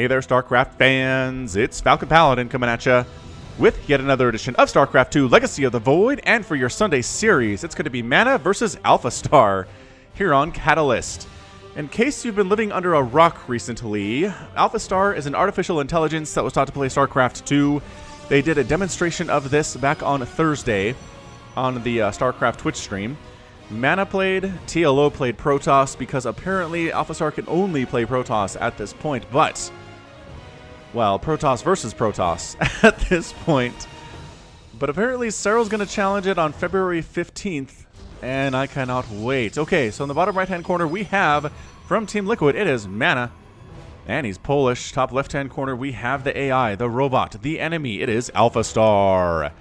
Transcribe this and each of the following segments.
Hey there, StarCraft fans! It's Falcon Paladin coming at ya with yet another edition of StarCraft 2 Legacy of the Void, and for your Sunday series, it's going to be MaNa versus Alphastar here on Catalyst. In case you've been living under a rock recently, Alphastar is an artificial intelligence that was taught to play StarCraft 2. They did a demonstration of this back on Thursday on the StarCraft Twitch stream. MaNa played, TLO played Protoss, because apparently Alphastar can only play Protoss at this point, but, well, Protoss versus Protoss at this point. But apparently Cyril's going to challenge it on February 15th, and I cannot wait. Okay, so in the bottom right-hand corner we have, from Team Liquid, it is MaNa, and he's Polish. Top left-hand corner we have the AI, the robot, the enemy. It is Alphastar.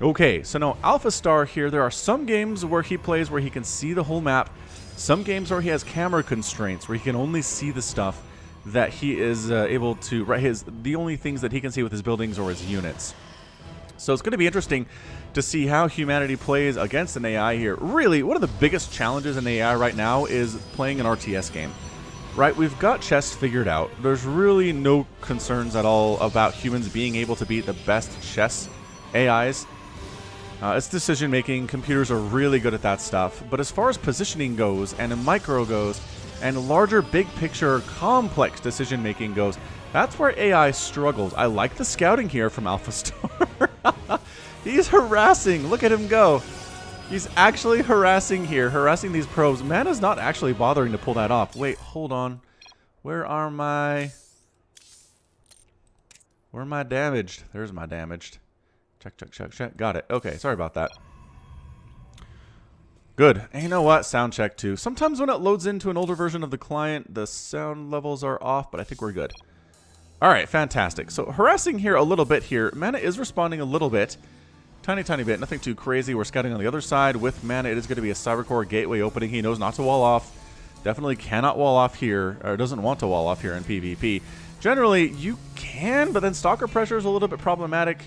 Okay, so now Alphastar here, there are some games where he plays where he can see the whole map, some games where he has camera constraints, where he can only see the stuff that he is able to, the only things that he can see with his buildings or his units. So it's going to be interesting to see how humanity plays against an AI here. Really, one of the biggest challenges in AI right now is playing an RTS game. Right, we've got chess figured out. There's really no concerns at all about humans being able to beat the best chess AIs. It's decision making. Computers are really good at that stuff. But as far as positioning goes, and micro goes, and larger big picture complex decision making goes, that's where AI struggles. I like the scouting here from Alphastar. He's harassing. Look at him go. He's actually harassing here, harassing these probes. MaNa's not actually bothering to pull that off. Wait, hold on. Where am I damaged? There's my damaged. Check. Got it. Okay, sorry about that. Good. And you know what? Sound check too. Sometimes when it loads into an older version of the client, the sound levels are off, but I think we're good. Alright, fantastic. So harassing here a little bit here. MaNa is responding a little bit. Tiny bit. Nothing too crazy. We're scouting on the other side. With MaNa, it is going to be a Cybercore gateway opening. He knows not to wall off. Definitely cannot wall off here, or doesn't want to wall off here in PvP. Generally, you can, but then stalker pressure is a little bit problematic.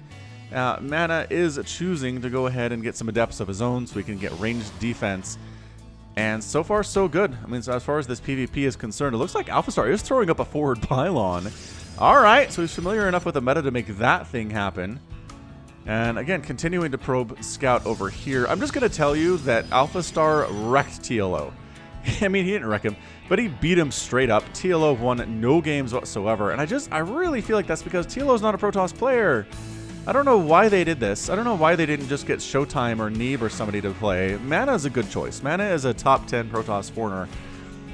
MaNa is choosing to go ahead and get some adepts of his own so he can get ranged defense. And so far, so good. I mean, so as far as this PvP is concerned, it looks like Alphastar is throwing up a forward pylon. Alright, so he's familiar enough with the meta to make that thing happen. And again, continuing to probe scout over here. I'm just going to tell you that Alphastar wrecked TLO. I mean, he didn't wreck him, but he beat him straight up. TLO won no games whatsoever. And I really feel like that's because TLO's not a Protoss player. I don't know why they did this. I don't know why they didn't just get Showtime or Neeb or somebody to play. MaNa is a good choice. MaNa is a top 10 Protoss foreigner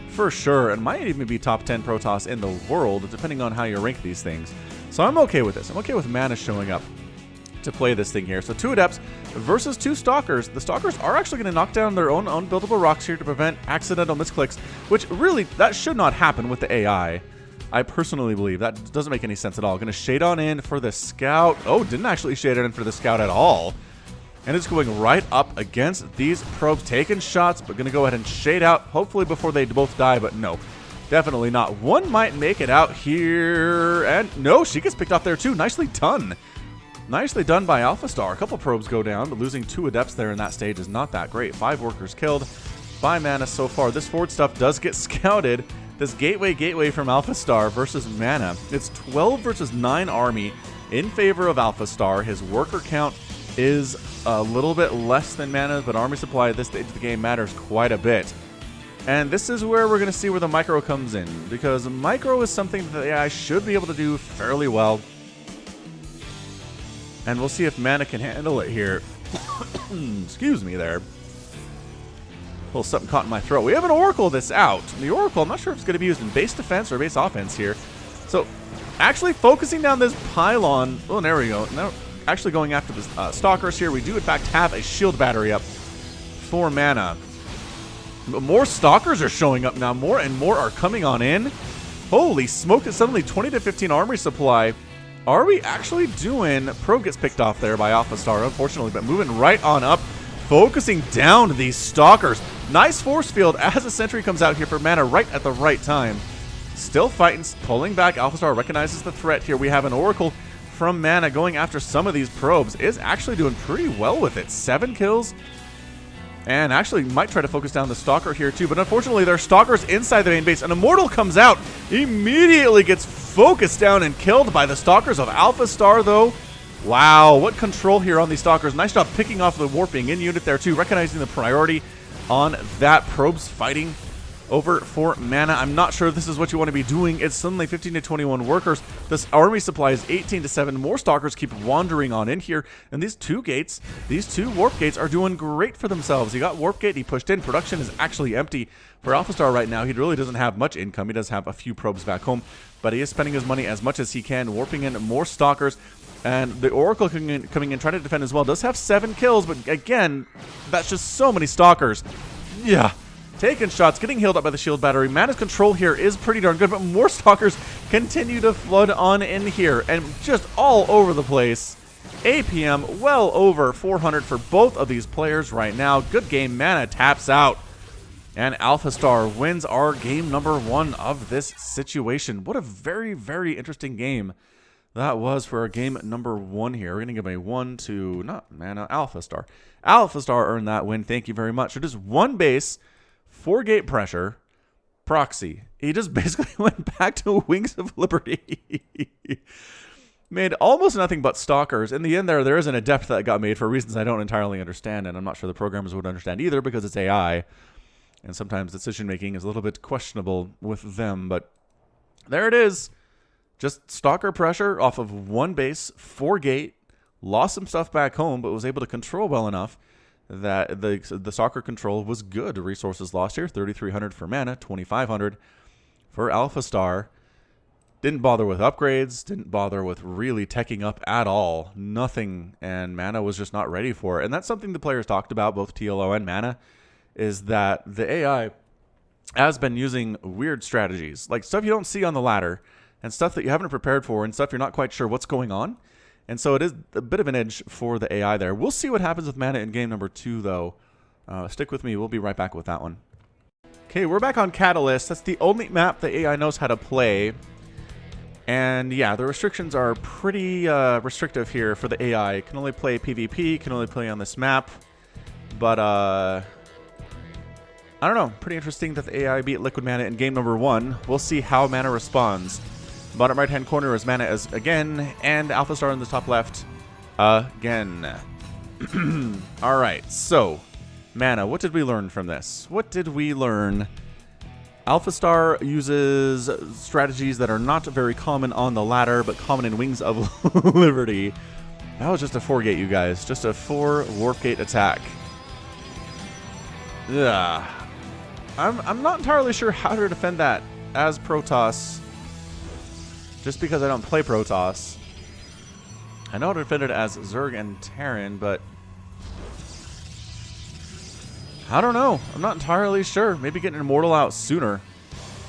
for sure, and might even be top 10 Protoss in the world, depending on how you rank these things. So I'm okay with this. I'm okay with MaNa showing up to play this thing here. So 2 Adepts versus 2 Stalkers. The Stalkers are actually going to knock down their own unbuildable rocks here to prevent accidental misclicks, which really, that should not happen with the AI. I personally believe that doesn't make any sense at all. Going to shade on in for the scout. Oh, didn't actually shade in for the scout at all. And it's going right up against these probes, taking shots, but going to go ahead and shade out, hopefully before they both die, but no, definitely not. One might make it out here, and no, she gets picked off there too. Nicely done. Nicely done by Alphastar. A couple probes go down, but losing 2 Adepts there in that stage is not that great. 5 workers killed by MaNa so far. This forward stuff does get scouted. This gateway from Alphastar versus MaNa. It's 12 versus 9 army in favor of Alphastar. His worker count is a little bit less than MaNa's, but army supply at this stage of the game matters quite a bit. And this is where we're going to see where the micro comes in, because micro is something that the AI should be able to do fairly well. And we'll see if MaNa can handle it here. Excuse me there. A little something caught in my throat. We have an Oracle that's out. The Oracle, I'm not sure if it's going to be used in base defense or base offense here. So, actually focusing down this pylon. Oh, there we go. Now, actually going after the Stalkers here. We do, in fact, have a shield battery up for MaNa. But more Stalkers are showing up now. More and more are coming on in. Holy smoke, it's suddenly 20 to 15 armory supply. Are we actually doing... Probe gets picked off there by Alphastar, unfortunately, but moving right on up. Focusing down these Stalkers. Nice force field as a sentry comes out here for MaNa right at the right time. Still fighting, pulling back. Alphastar recognizes the threat here. We have an Oracle from MaNa going after some of these probes. Is actually doing pretty well with it. 7 kills And actually might try to focus down the Stalker here too, but unfortunately there are Stalkers inside the main base. An Immortal comes out, immediately gets focused down and killed by the Stalkers of Alphastar though. Wow, what control here on these Stalkers. Nice job picking off the warping in unit there too, recognizing the priority on that. Probes fighting over for MaNa. I'm not sure this is what you want to be doing. It's suddenly 15 to 21 workers. This army supply is 18 to 7. More Stalkers keep wandering on in here. And these two gates, these two warp gates are doing great for themselves. He got warp gate, he pushed in. Production is actually empty for Alphastar right now. He really doesn't have much income. He does have a few probes back home, but he is spending his money as much as he can, warping in more Stalkers. And the Oracle coming in trying to defend as well. Does have 7 kills, but again, that's just so many Stalkers. Yeah. Taking shots, getting healed up by the shield battery. MaNa's control here is pretty darn good, but more Stalkers continue to flood on in here and just all over the place. APM well over 400 for both of these players right now. Good game. MaNa taps out. And Alphastar wins our game number 1 of this situation. What a very, very interesting game that was for our game number 1 here. We're going to give a 1 to, not MaNa, Alphastar. Alphastar earned that win. Thank you very much. So just 1 base, 4 gate pressure, proxy. He just basically went back to Wings of Liberty. Made almost nothing but Stalkers. In the end there is an adept that got made for reasons I don't entirely understand, and I'm not sure the programmers would understand either because it's AI. And sometimes decision making is a little bit questionable with them, but there it is. Just Stalker pressure off of 1 base, 4 gate, lost some stuff back home, but was able to control well enough that the Stalker control was good. Resources lost here, 3,300 for MaNa, 2,500 for Alphastar. Didn't bother with upgrades, didn't bother with really teching up at all. Nothing, and MaNa was just not ready for it. And that's something the players talked about, both TLO and MaNa, is that the AI has been using weird strategies, like stuff you don't see on the ladder, and stuff that you haven't prepared for, and stuff you're not quite sure what's going on. And so it is a bit of an edge for the AI there. We'll see what happens with MaNa in game number 2, though. Stick with me. We'll be right back with that one. Okay, we're back on Catalyst. That's the only map the AI knows how to play. And yeah, the restrictions are pretty restrictive here for the AI. It can only play PvP, can only play on this map. But, I don't know. Pretty interesting that the AI beat Liquid MaNa in game number 1. We'll see how MaNa responds. Bottom right-hand corner is MaNa as again, and Alphastar in the top left again. All right, so MaNa, what did we learn from this? What did we learn? Alphastar uses strategies that are not very common on the ladder, but common in Wings of Liberty. That was just a 4-gate, you guys. Just a 4 warp gate attack. Yeah, I'm not entirely sure how to defend that as Protoss. Just because I don't play Protoss. I know how to defend it as Zerg and Terran, but I don't know. I'm not entirely sure. Maybe get an Immortal out sooner.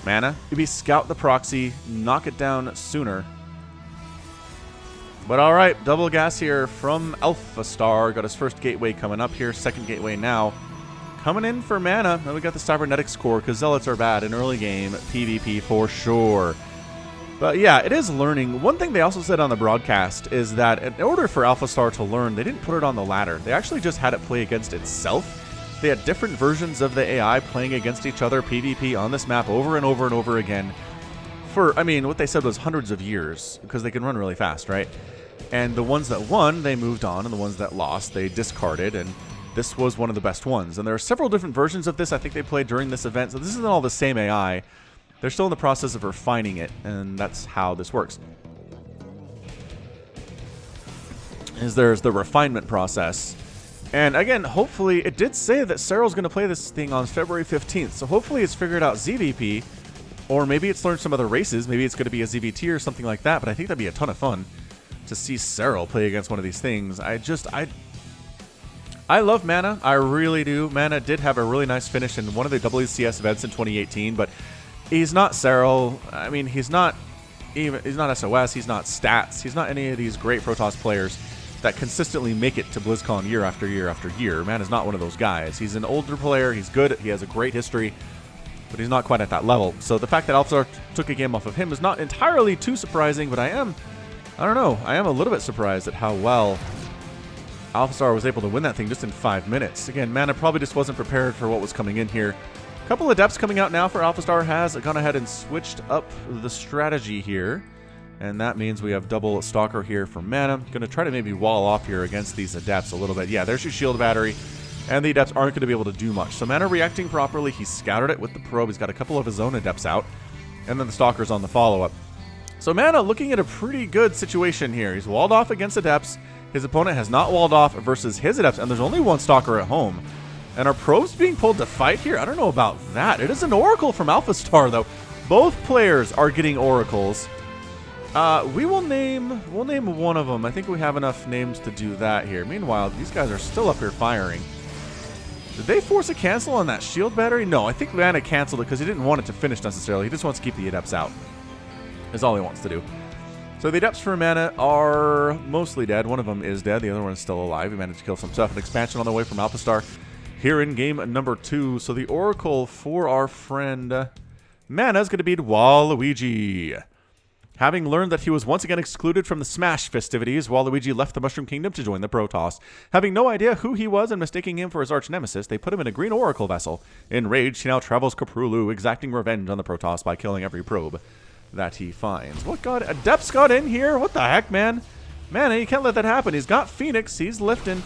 MaNa, maybe scout the proxy, knock it down sooner. But alright, double gas here from Alphastar. Got his first gateway coming up here, second gateway now. Coming in for MaNa. Then we got the Cybernetics core, because Zealots are bad in early game PvP for sure. But yeah, it is learning. One thing they also said on the broadcast is that in order for Alphastar to learn, they didn't put it on the ladder. They actually just had it play against itself. They had different versions of the AI playing against each other PvP on this map over and over and over again for, I mean, what they said was hundreds of years, because they can run really fast, right? And the ones that won, they moved on, and the ones that lost, they discarded, and this was one of the best ones. And there are several different versions of this I think they played during this event, so this isn't all the same AI. They're still in the process of refining it, and that's how this works. There's the refinement process. And again, hopefully, it did say that Cyril's going to play this thing on February 15th, so hopefully it's figured out ZVP, or maybe it's learned some other races. Maybe it's going to be a ZVT or something like that, but I think that'd be a ton of fun to see Cyril play against one of these things. I love MaNa. I really do. MaNa did have a really nice finish in one of the WCS events in 2018, but he's not Cyril. I mean, he's not SOS. He's not Stats. He's not any of these great Protoss players that consistently make it to BlizzCon year after year after year. MaNa's not one of those guys. He's an older player. He's good. He has a great history, but he's not quite at that level. So the fact that Alphastar took a game off of him is not entirely too surprising, but I am a little bit surprised at how well Alphastar was able to win that thing just in 5 minutes. Again, MaNa probably just wasn't prepared for what was coming in here. A couple of Adepts coming out now for Alphastar has gone ahead and switched up the strategy here. And that means we have double Stalker here for MaNa. Going to try to maybe wall off here against these Adepts a little bit. Yeah, there's your shield battery. And the Adepts aren't going to be able to do much. So MaNa reacting properly. He scouted it with the probe. He's got a couple of his own Adepts out. And then the Stalker's on the follow-up. So MaNa looking at a pretty good situation here. He's walled off against Adepts. His opponent has not walled off versus his Adepts. And there's only one Stalker at home. And are probes being pulled to fight here? I don't know about that. It is an Oracle from Alphastar, though. Both players are getting Oracles. We'll name one of them. I think we have enough names to do that here. Meanwhile, these guys are still up here firing. Did they force a cancel on that shield battery? No, I think MaNa canceled it because he didn't want it to finish necessarily. He just wants to keep the Adepts out. Is all he wants to do. So the Adepts for MaNa are mostly dead. One of them is dead. The other one is still alive. He managed to kill some stuff. An expansion on the way from Alphastar here in game number 2. So the Oracle for our friend MaNa is going to be Waluigi. Having learned that he was once again excluded from the Smash festivities, Waluigi left the Mushroom Kingdom to join the Protoss. Having no idea who he was and mistaking him for his arch-nemesis, they put him in a green Oracle vessel. Enraged, he now travels Caprulu, exacting revenge on the Protoss by killing every probe that he finds. What god? Adepts got in here? What the heck, man? MaNa, you can't let that happen. He's got Phoenix. He's lifting.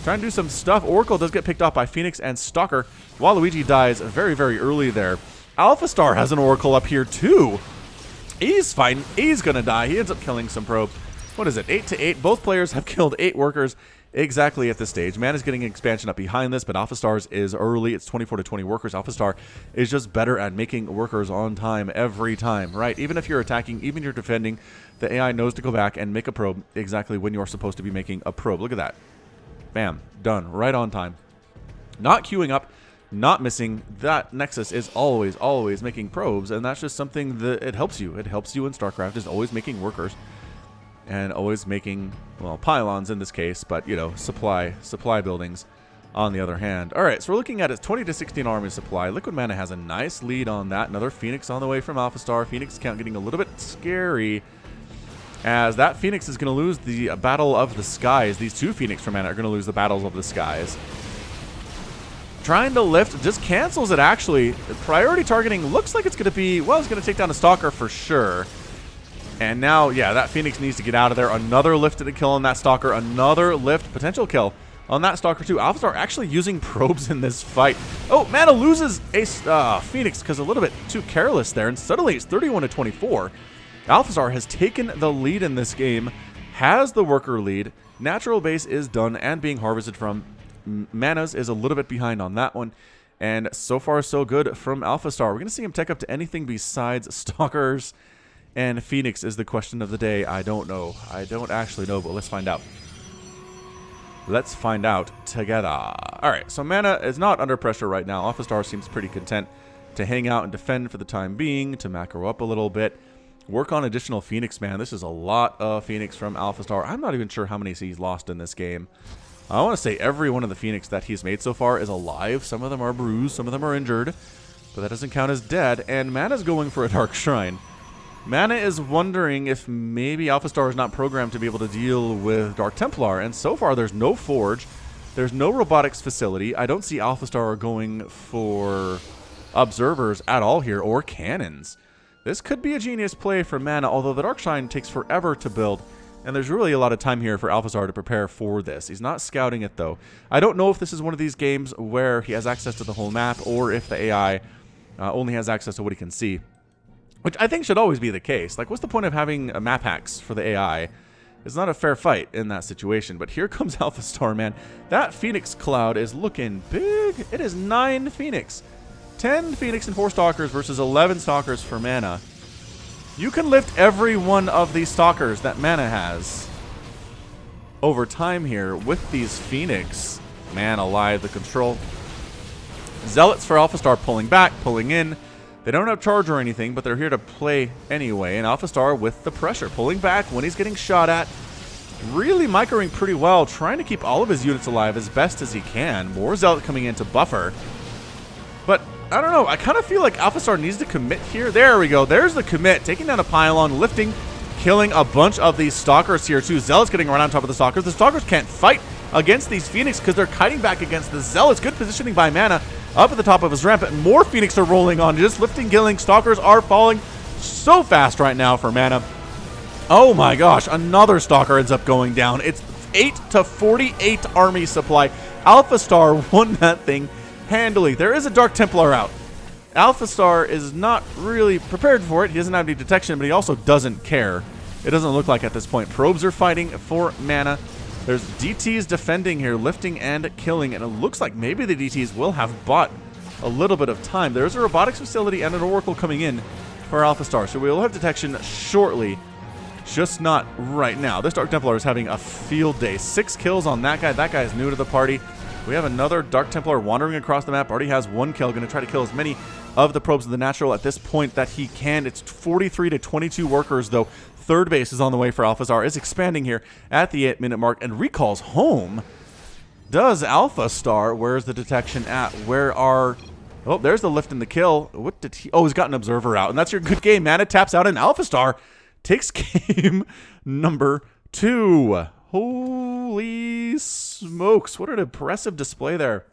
Trying to do some stuff. Oracle does get picked off by Phoenix and Stalker. Waluigi dies very, very early there. Alphastar has an Oracle up here, too. He's fighting. He's going to die. He ends up killing some probe. What is it? 8-8. Both players have killed 8 workers exactly at this stage. MaNa's getting an expansion up behind this, but Alphastar's is early. It's 24-20 workers. Alphastar is just better at making workers on time every time, right? Even if you're attacking, even if you're defending, the AI knows to go back and make a probe exactly when you're supposed to be making a probe. Look at that. Bam. Done. Right on time. Not queuing up. Not missing. That Nexus is always, always making probes, and that's just something that it helps you. It helps you in StarCraft, is always making workers and always making, well, pylons in this case, but, you know, supply buildings on the other hand. All right, so we're looking at a 20-16 army supply. Liquid MaNa has a nice lead on that. Another Phoenix on the way from Alphastar. Phoenix count getting a little bit scary, as that Phoenix is going to lose the Battle of the Skies. These 2 Phoenix from MaNa are going to lose the Battles of the Skies. Trying to lift, just cancels it actually. The priority targeting looks like it's going to be, well, it's going to take down a Stalker for sure. And now, yeah, that Phoenix needs to get out of there. Another lifted kill on that Stalker. Another lift, potential kill on that Stalker too. Alphastar actually using probes in this fight. Oh, MaNa loses a Phoenix because a little bit too careless there. And suddenly it's 31-24. Alphastar has taken the lead in this game, has the worker lead. Natural base is done and being harvested from. MaNa's is a little bit behind on that one. And so far, so good from Alphastar. We're going to see him tech up to anything besides Stalkers. And Phoenix is the question of the day. I don't know. I don't actually know, but let's find out. Let's find out together. All right, so MaNa is not under pressure right now. Alphastar seems pretty content to hang out and defend for the time being, to macro up a little bit. Work on additional Phoenix, man. This is a lot of Phoenix from Alphastar. I'm not even sure how many he's lost in this game. I want to say every one of the Phoenix that he's made so far is alive. Some of them are bruised, some of them are injured, but that doesn't count as dead. And MaNa's going for a Dark Shrine. MaNa is wondering if maybe Alphastar is not programmed to be able to deal with Dark Templar, and so far there's no Forge, there's no robotics facility. I don't see Alphastar going for observers at all here, or cannons. This could be a genius play for MaNa, although the Dark Shrine takes forever to build. And there's really a lot of time here for Alphastar to prepare for this. He's not scouting it, though. I don't know if this is one of these games where he has access to the whole map, or if the AI only has access to what he can see. Which I think should always be the case. Like, what's the point of having map hacks for the AI? It's not a fair fight in that situation. But here comes Alphastar, man. That Phoenix cloud is looking big. It is 9 Phoenix. 10 Phoenix and 4 Stalkers versus 11 Stalkers for MaNa. You can lift every one of these Stalkers that MaNa has over time here with these Phoenix. Man alive, the control. Zealots for Alphastar pulling back, pulling in. They don't have charge or anything, but they're here to play anyway. And Alphastar with the pressure, pulling back when he's getting shot at. Really microing pretty well, trying to keep all of his units alive as best as he can. More Zealot coming in to buffer. But I don't know. I kind of feel like Alphastar needs to commit here. There we go. There's the commit. Taking down a pylon, lifting, killing a bunch of these Stalkers here too. Zealots getting right on top of the Stalkers. The Stalkers can't fight against these Phoenix because they're kiting back against the Zealots. Good positioning by MaNa up at the top of his ramp. More Phoenix are rolling on, just lifting, killing. Stalkers are falling so fast right now for MaNa. Oh my gosh, another Stalker ends up going down. It's 8 to 48 army supply. Alphastar won that thing handily. There is a Dark Templar out. Alphastar is not really prepared for it. He doesn't have any detection, but he also doesn't care. It doesn't look like at this point. Probes are fighting for MaNa. There's DTs defending here, lifting and killing, and it looks like maybe the DTs will have bought a little bit of time. There's a robotics facility and an Oracle coming in for Alphastar, so we will have detection shortly. Just not right now. This Dark Templar is having a field day. 6 kills on that guy. That guy is new to the party. We have another Dark Templar wandering across the map. Already has 1 kill. Going to try to kill as many of the probes of the natural at this point that he can. It's 43 to 22 workers, though. Third base is on the way for Alphastar. Is expanding here at the 8-minute mark and recalls home. Does Alphastar? Where's the detection at? Where are... Oh, there's the lift and the kill. What did he... Oh, he's got an observer out. And that's your good game. MaNa taps out and Alphastar takes game number 2. Holy smokes. What an impressive display there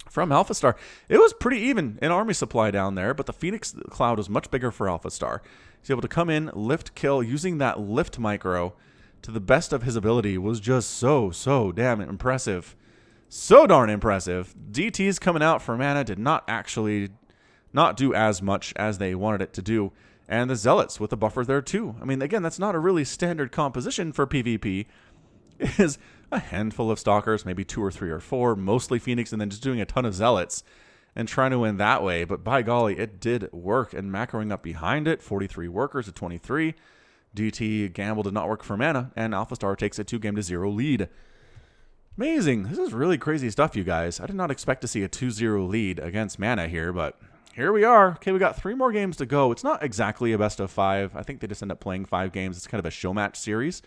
from Alphastar. It was pretty even in army supply down there, but the Phoenix cloud was much bigger for Alphastar. He's able to come in, lift, kill, using that lift micro to the best of his ability was just so damn impressive. So darn impressive. DTs coming out for MaNa did not actually do as much as they wanted it to do. And the Zealots with a buffer there too. I mean, again, that's not a really standard composition for PvP. It is a handful of Stalkers, maybe 2 or 3 or 4, mostly Phoenix, and then just doing a ton of Zealots and trying to win that way. But by golly, it did work. And macroing up behind it, 43 workers to 23. DT gamble did not work for MaNa, and Alphastar takes a 2-0 lead. Amazing. This is really crazy stuff, you guys. I did not expect to see a 2-0 lead against MaNa here, but here we are. Okay, we got 3 more games to go. It's not exactly a best of 5. I think they just end up playing 5 games. It's kind of a show match series.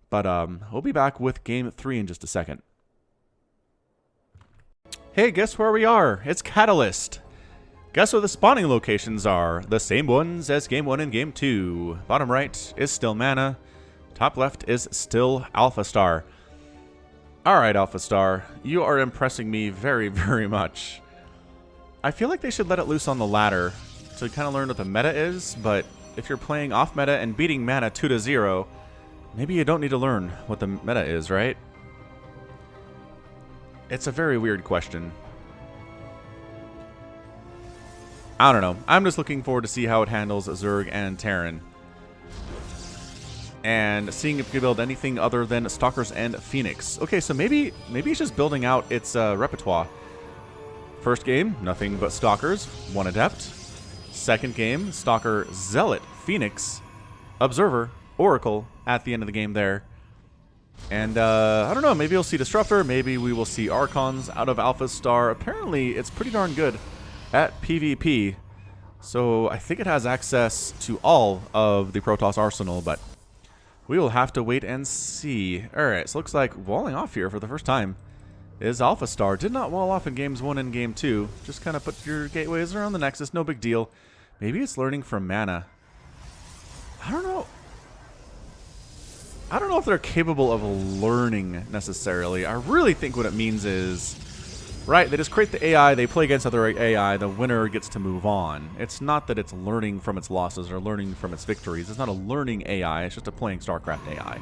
But we'll be back with game 3 in just a second. Hey, guess where we are? It's Catalyst. Guess what the spawning locations are? The same ones as game 1 and game 2. Bottom right is still MaNa. Top left is still Alphastar. Alright, Alphastar. You are impressing me very, very much. I feel like they should let it loose on the ladder to kind of learn what the meta is, but if you're playing off meta and beating MaNa 2-0, maybe you don't need to learn what the meta is, right? It's a very weird question. I don't know. I'm just looking forward to see how it handles Zerg and Terran. And seeing if we can build anything other than Stalkers and Phoenix. Okay, so maybe it's just building out its repertoire. First game, nothing but Stalkers, 1 Adept. Second game, Stalker, Zealot, Phoenix, Observer, Oracle at the end of the game there. And I don't know, maybe you'll see Disruptor, maybe we will see Archons out of Alphastar. Apparently, it's pretty darn good at PvP. So I think it has access to all of the Protoss arsenal, but we will have to wait and see. Alright, so looks like walling off here for the first time is Alphastar. Did not wall off in games 1 and game 2. Just kind of put your gateways around the Nexus, no big deal. Maybe it's learning from MaNa. I don't know. I don't know if they're capable of learning necessarily. I really think what it means is, right, they just create the AI, they play against other AI, the winner gets to move on. It's not that it's learning from its losses or learning from its victories. It's not a learning AI, it's just a playing StarCraft AI.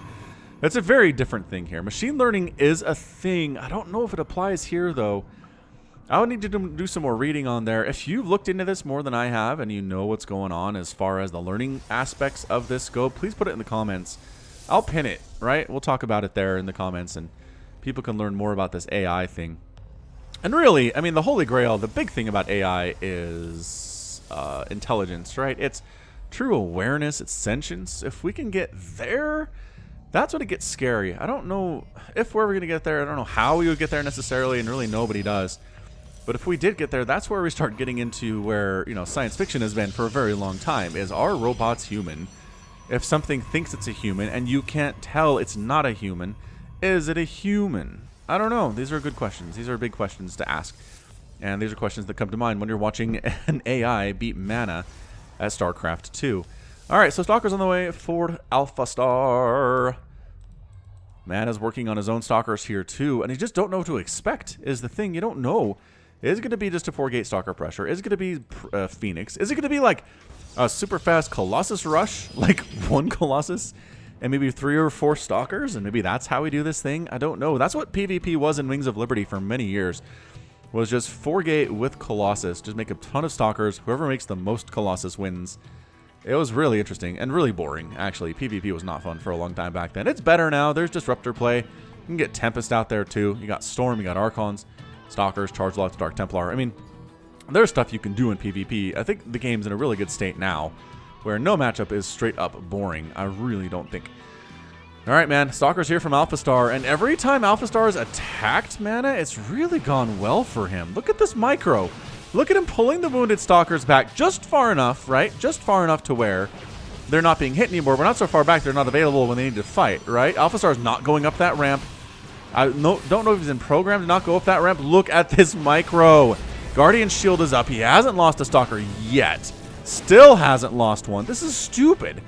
It's a very different thing here. Machine learning is a thing. I don't know if it applies here, though. I would need to do some more reading on there. If you've looked into this more than I have and you know what's going on as far as the learning aspects of this go, please put it in the comments. I'll pin it, right? We'll talk about it there in the comments, and people can learn more about this AI thing. And really, I mean, the holy grail, the big thing about AI is intelligence, right? It's true awareness, it's sentience. If we can get there, that's when it gets scary. I don't know if we're ever going to get there. I don't know how we would get there necessarily, and really nobody does. But if we did get there, that's where we start getting into where, you know, science fiction has been for a very long time. Is, are robots human? If something thinks it's a human and you can't tell it's not a human, is it a human? I don't know. These are good questions. These are big questions to ask. And these are questions that come to mind when you're watching an AI beat MaNa at StarCraft 2. Alright, so Stalker's on the way for Alphastar. MaNa's working on his own Stalkers here too, and you just don't know what to expect is the thing. You don't know. Is it going to be just a 4-gate Stalker pressure? Is it going to be Phoenix? Is it going to be like a super fast Colossus rush? Like 1 Colossus and maybe 3 or 4 Stalkers? And maybe that's how we do this thing? I don't know. That's what PvP was in Wings of Liberty for many years. Was just 4-gate with Colossus. Just make a ton of Stalkers. Whoever makes the most Colossus wins. It was really interesting and really boring, actually. PvP was not fun for a long time back then. It's better now. There's Disruptor play. You can get Tempest out there, too. You got Storm, you got Archons, Stalkers, Charge Lock, Dark Templar. I mean, there's stuff you can do in PvP. I think the game's in a really good state now, where no matchup is straight up boring. I really don't think. All right, man. Stalker's here from Alphastar, and every time Alphastar has attacked MaNa, it's really gone well for him. Look at this micro. Look at him pulling the wounded Stalkers back just far enough, right? Just far enough to where they're not being hit anymore, but not so far back they're not available when they need to fight, right? Alphastar's not going up that ramp. I don't know if he's in program to not go up that ramp. Look at this micro. Guardian's shield is up. He hasn't lost a Stalker yet. Still hasn't lost one. This is stupid.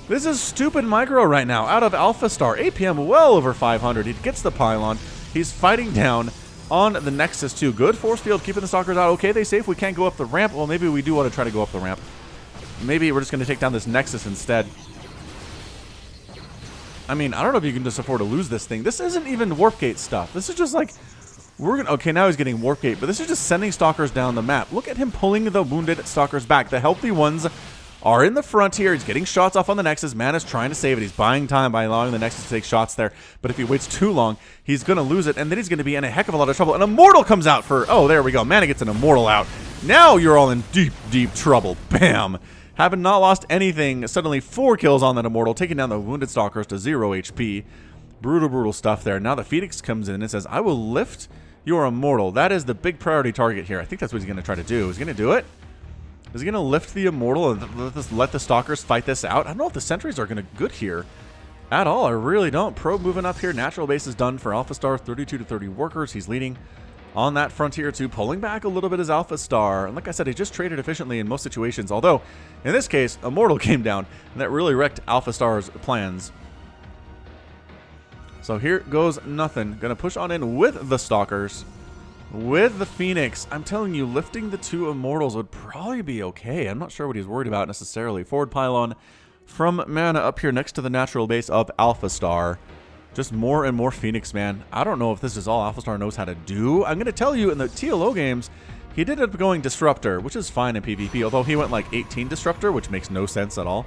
This is stupid micro right now out of Alphastar. APM well over 500. He gets the pylon. He's fighting down on the Nexus too. Good force field, keeping the Stalkers out. Okay, they safe. We can't go up the ramp. Well, maybe we do want to try to go up the ramp. Maybe we're just going to take down this Nexus instead. I mean, I don't know if you can just afford to lose this thing. This isn't even Warp Gate stuff. This is just like, we're gonna. Okay, now he's getting Warp Gate, but this is just sending Stalkers down the map. Look at him pulling the wounded Stalkers back. The healthy ones are in the front here. He's getting shots off on the Nexus. MaNa's trying to save it. He's buying time by allowing the Nexus to take shots there. But if he waits too long, he's going to lose it, and then he's going to be in a heck of a lot of trouble. An Immortal comes out for... Oh, there we go. MaNa gets an Immortal out. Now you're all in deep, deep trouble. Bam! Having not lost anything, suddenly 4 kills on that Immortal, taking down the wounded Stalkers to 0 HP. Brutal, brutal stuff there. Now the Phoenix comes in and says, I will lift your Immortal. That is the big priority target here. I think that's what he's going to try to do. He's going to do it. Is he going to lift the Immortal and let the Stalkers fight this out? I don't know if the sentries are going to good here at all. I really don't. Probe moving up here. Natural base is done for Alphastar. 32 to 30 workers. He's leading on that frontier too. Pulling back a little bit is Alphastar. And like I said, he just traded efficiently in most situations. Although, in this case, Immortal came down. And that really wrecked Alphastar's plans. So here goes nothing. Going to push on in with the Stalkers. With the Phoenix, I'm telling you, lifting the 2 Immortals would probably be okay. I'm not sure what he's worried about necessarily. Forward pylon from MaNa up here next to the natural base of Alphastar. Just more and more Phoenix, man. I don't know if this is all Alphastar knows how to do. I'm going to tell you, in the TLO games, he did end up going Disruptor, which is fine in PvP, although he went like 18 Disruptor, which makes no sense at all.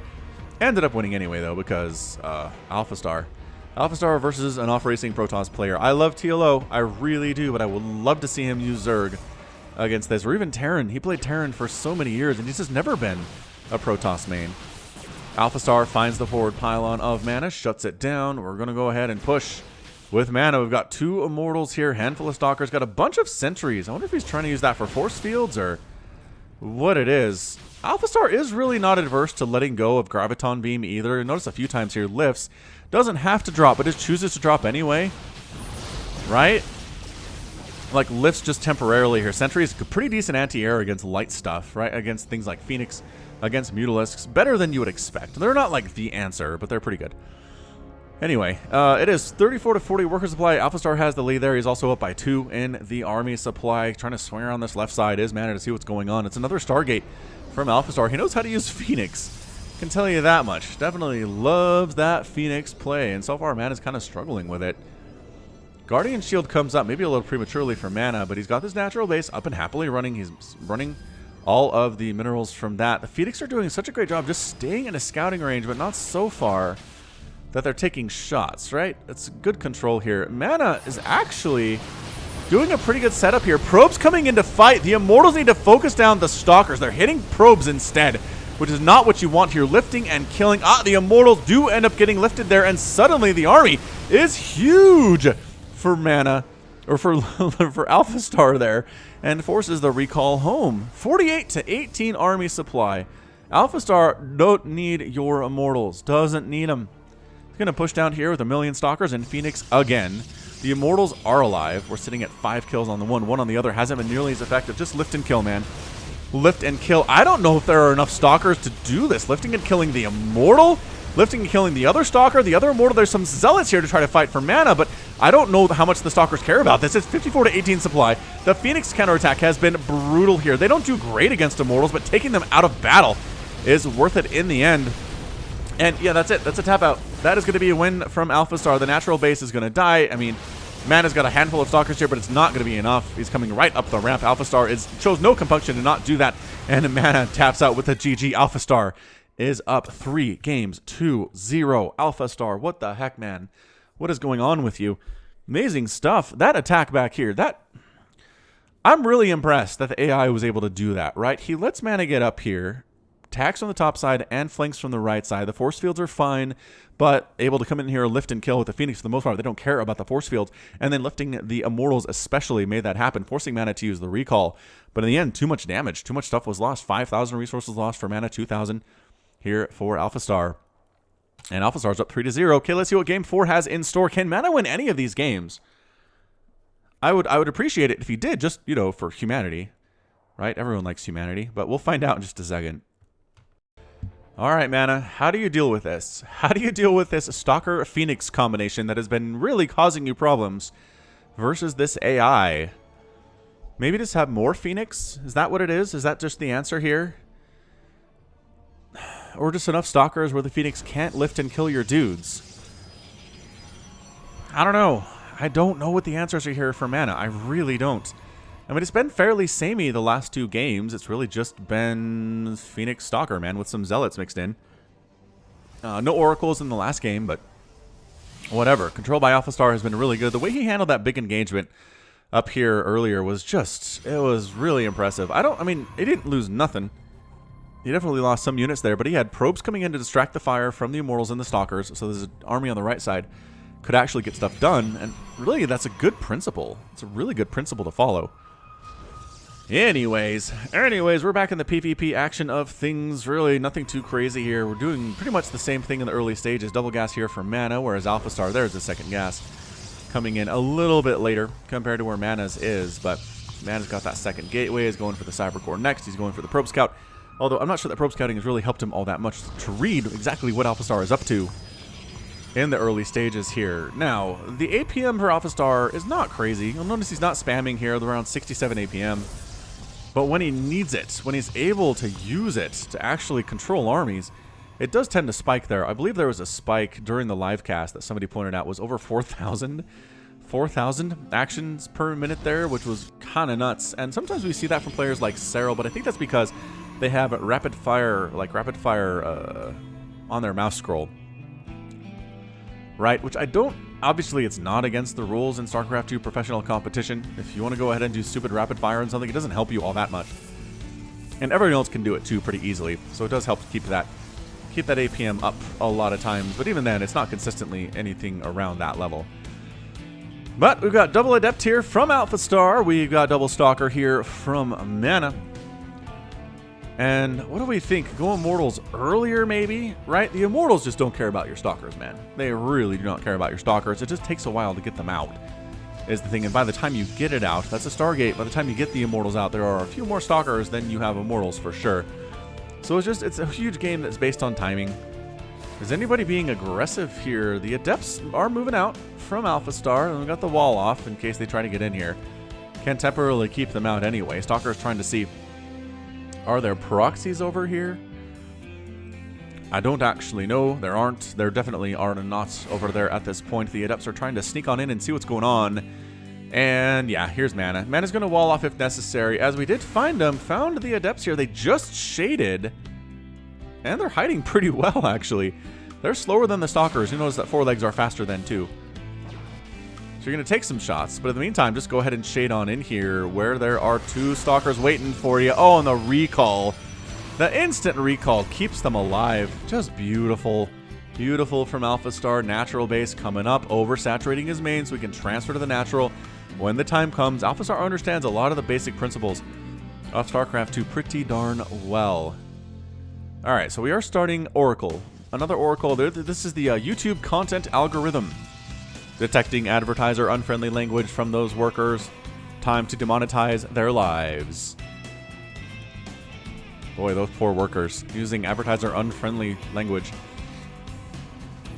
Ended up winning anyway, though, because Alphastar versus an off-racing Protoss player. I love TLO. I really do, but I would love to see him use Zerg against this. Or even Terran. He played Terran for so many years, and he's just never been a Protoss main. Alphastar finds the forward pylon of MaNa, shuts it down. We're going to go ahead and push with MaNa. We've got 2 Immortals here, handful of Stalkers, got a bunch of sentries. I wonder if he's trying to use that for force fields or what it is. Alphastar is really not adverse to letting go of Graviton Beam either. Notice a few times here, lifts. Doesn't have to drop, but just chooses to drop anyway. Right? Like, lifts just temporarily here. Sentry is pretty decent anti-air against light stuff, right? Against things like Phoenix, against Mutalisks. Better than you would expect. They're not like the answer, but they're pretty good. Anyway, it is 34 to 40 worker supply. Alphastar has the lead there. He's also up by 2 in the army supply. Trying to swing around this left side is MaNa to see what's going on. It's another Stargate from Alphastar. He knows how to use Phoenix. Can tell you that much. Definitely loves that Phoenix play, and so far MaNa's kind of struggling with it. Guardian Shield comes up maybe a little prematurely for MaNa, but he's got this natural base up and happily running. He's running all of the minerals from that. The Phoenix are doing such a great job just staying in a scouting range, but not so far that they're taking shots, right? It's good control here. MaNa is actually doing a pretty good setup here. Probes coming in to fight. The Immortals need to focus down the Stalkers. They're hitting probes instead, which is not what you want here. Lifting and killing. The Immortals do end up getting lifted there, and suddenly the army is huge for MaNa, or for Alphastar there, and forces the recall home. 48 to 18 army supply. Alphastar don't need your Immortals. Doesn't need them. He's going to push down here with 1,000,000 Stalkers and Phoenix again. The Immortals are alive. We're sitting at 5 kills on the one on the other. Hasn't been nearly as effective. Just lift and kill, man. Lift and kill. I don't know if there are enough Stalkers to do this. Lifting and killing the Immortal Lifting and killing the other Stalker, the other Immortal. There's some Zealots here to try to fight for mana, but I don't know how much the Stalkers care about this. It's 54 to 18 supply. The Phoenix counterattack has been brutal here. They don't do great against Immortals, but taking them out of battle is worth it in the end. And yeah, that's it. That's a tap out. That is going to be a win from Alphastar. The natural base is going to die. I mean, MaNa's got a handful of Stalkers here, but it's not going to be enough. He's coming right up the ramp. Alphastar shows no compunction to not do that. And MaNa taps out with a GG. Alphastar is up 3 games to 0. Alphastar, what the heck, man? What is going on with you? Amazing stuff. That attack back here, I'm really impressed that the AI was able to do that, right? He lets MaNa get up here, attacks on the top side and flanks from the right side. The force fields are fine, but able to come in here, lift and kill with the Phoenix for the most part. They don't care about the force fields. And then lifting the Immortals especially made that happen, forcing MaNa to use the recall. But in the end, too much damage. Too much stuff was lost. 5,000 resources lost for MaNa, 2,000 here for Alphastar. And Alphastar's up 3-0. Okay, let's see what Game 4 has in store. Can MaNa win any of these games? I would appreciate it if he did, just, you know, for humanity. Right? Everyone likes humanity. But we'll find out in just a second. All right, MaNa, how do you deal with this? How do you deal with this Stalker-Phoenix combination that has been really causing you problems versus this AI? Maybe just have more Phoenix? Is that what it is? Is that just the answer here? Or just enough Stalkers where the Phoenix can't lift and kill your dudes? I don't know. I don't know what the answers are here for MaNa. I really don't. I mean, it's been fairly samey the last 2 games. It's really just been Phoenix Stalker, man, with some Zealots mixed in. No Oracles in the last game, but whatever. Control by Alphastar has been really good. The way he handled that big engagement up here earlier was just, it was really impressive. I mean, he didn't lose nothing. He definitely lost some units there, but he had probes coming in to distract the fire from the Immortals and the Stalkers, so there's an army on the right side could actually get stuff done, and really, that's a good principle. It's a really good principle to follow. Anyways, we're back in the PvP action of things. Really, nothing too crazy here. We're doing pretty much the same thing in the early stages. Double gas here for MaNa, whereas Alphastar, there's the second gas coming in a little bit later compared to where MaNa's is, but MaNa's got that second gateway, is going for the Cyber Core next. He's going for the Probe Scout, although I'm not sure that Probe Scouting has really helped him all that much to read exactly what Alphastar is up to in the early stages here. Now, the APM for Alphastar is not crazy. You'll notice he's not spamming here at around 67 APM. But when he needs it, when he's able to use it to actually control armies, it does tend to spike there. I believe there was a spike during the live cast that somebody pointed out was over 4,000 actions per minute there, which was kind of nuts. And sometimes we see that from players like Cyril, but I think that's because they have rapid fire on their mouse scroll. Right, which I don't, obviously it's not against the rules in StarCraft 2 professional competition. If you want to go ahead and do stupid rapid fire on something, it doesn't help you all that much. And everyone else can do it too pretty easily, so it does help keep that APM up a lot of times, but even then, it's not consistently anything around that level. But we've got double Adept here from Alphastar, we've got double Stalker here from MaNa. And what do we think? Go Immortals earlier, maybe? Right? The Immortals just don't care about your Stalkers, man. They really do not care about your Stalkers. It just takes a while to get them out, is the thing. And by the time you get it out, that's a Stargate. By the time you get the Immortals out, there are a few more Stalkers than you have Immortals for sure. So it's a huge game that's based on timing. Is anybody being aggressive here? The Adepts are moving out from Alphastar, and we've got the wall off in case they try to get in here. Can temporarily keep them out anyway. Stalker's trying to see, are there proxies over here? I don't actually know. There aren't. There definitely are not over there at this point. The Adepts are trying to sneak on in and see what's going on. And yeah, here's MaNa. MaNa's going to wall off if necessary. As we did find them, found the Adepts here. They just shaded, and they're hiding pretty well, actually. They're slower than the Stalkers. You notice that 4 legs are faster than 2. So you're going to take some shots, but in the meantime, just go ahead and shade on in here where there are 2 Stalkers waiting for you. Oh, and the recall. The instant recall keeps them alive. Just beautiful. Beautiful from Alphastar. Natural base coming up, oversaturating his main so we can transfer to the natural when the time comes. Alphastar understands a lot of the basic principles of StarCraft 2 pretty darn well. All right, so we are starting Oracle. Another Oracle. This is the YouTube content algorithm. Detecting advertiser unfriendly language from those workers. Time to demonetize their lives. Boy, those poor workers using advertiser unfriendly language.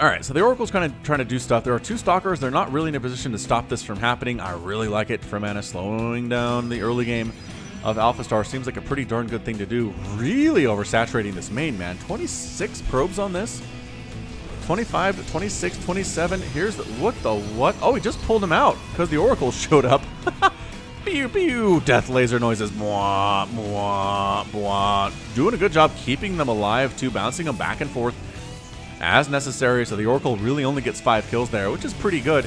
All right, so the Oracle's kind of trying to do stuff. There are 2 Stalkers. They're not really in a position to stop this from happening. I really like it for MaNa. Slowing down the early game of Alphastar seems like a pretty darn good thing to do. Really oversaturating this main, man. 26 probes on this. 25, 26, 27. Here's the, what? Oh, he just pulled him out because the Oracle showed up. Pew, pew. Death laser noises. Mwah, mwah, mwah. Doing a good job keeping them alive, too. Bouncing them back and forth as necessary. So the Oracle really only gets 5 kills there, which is pretty good.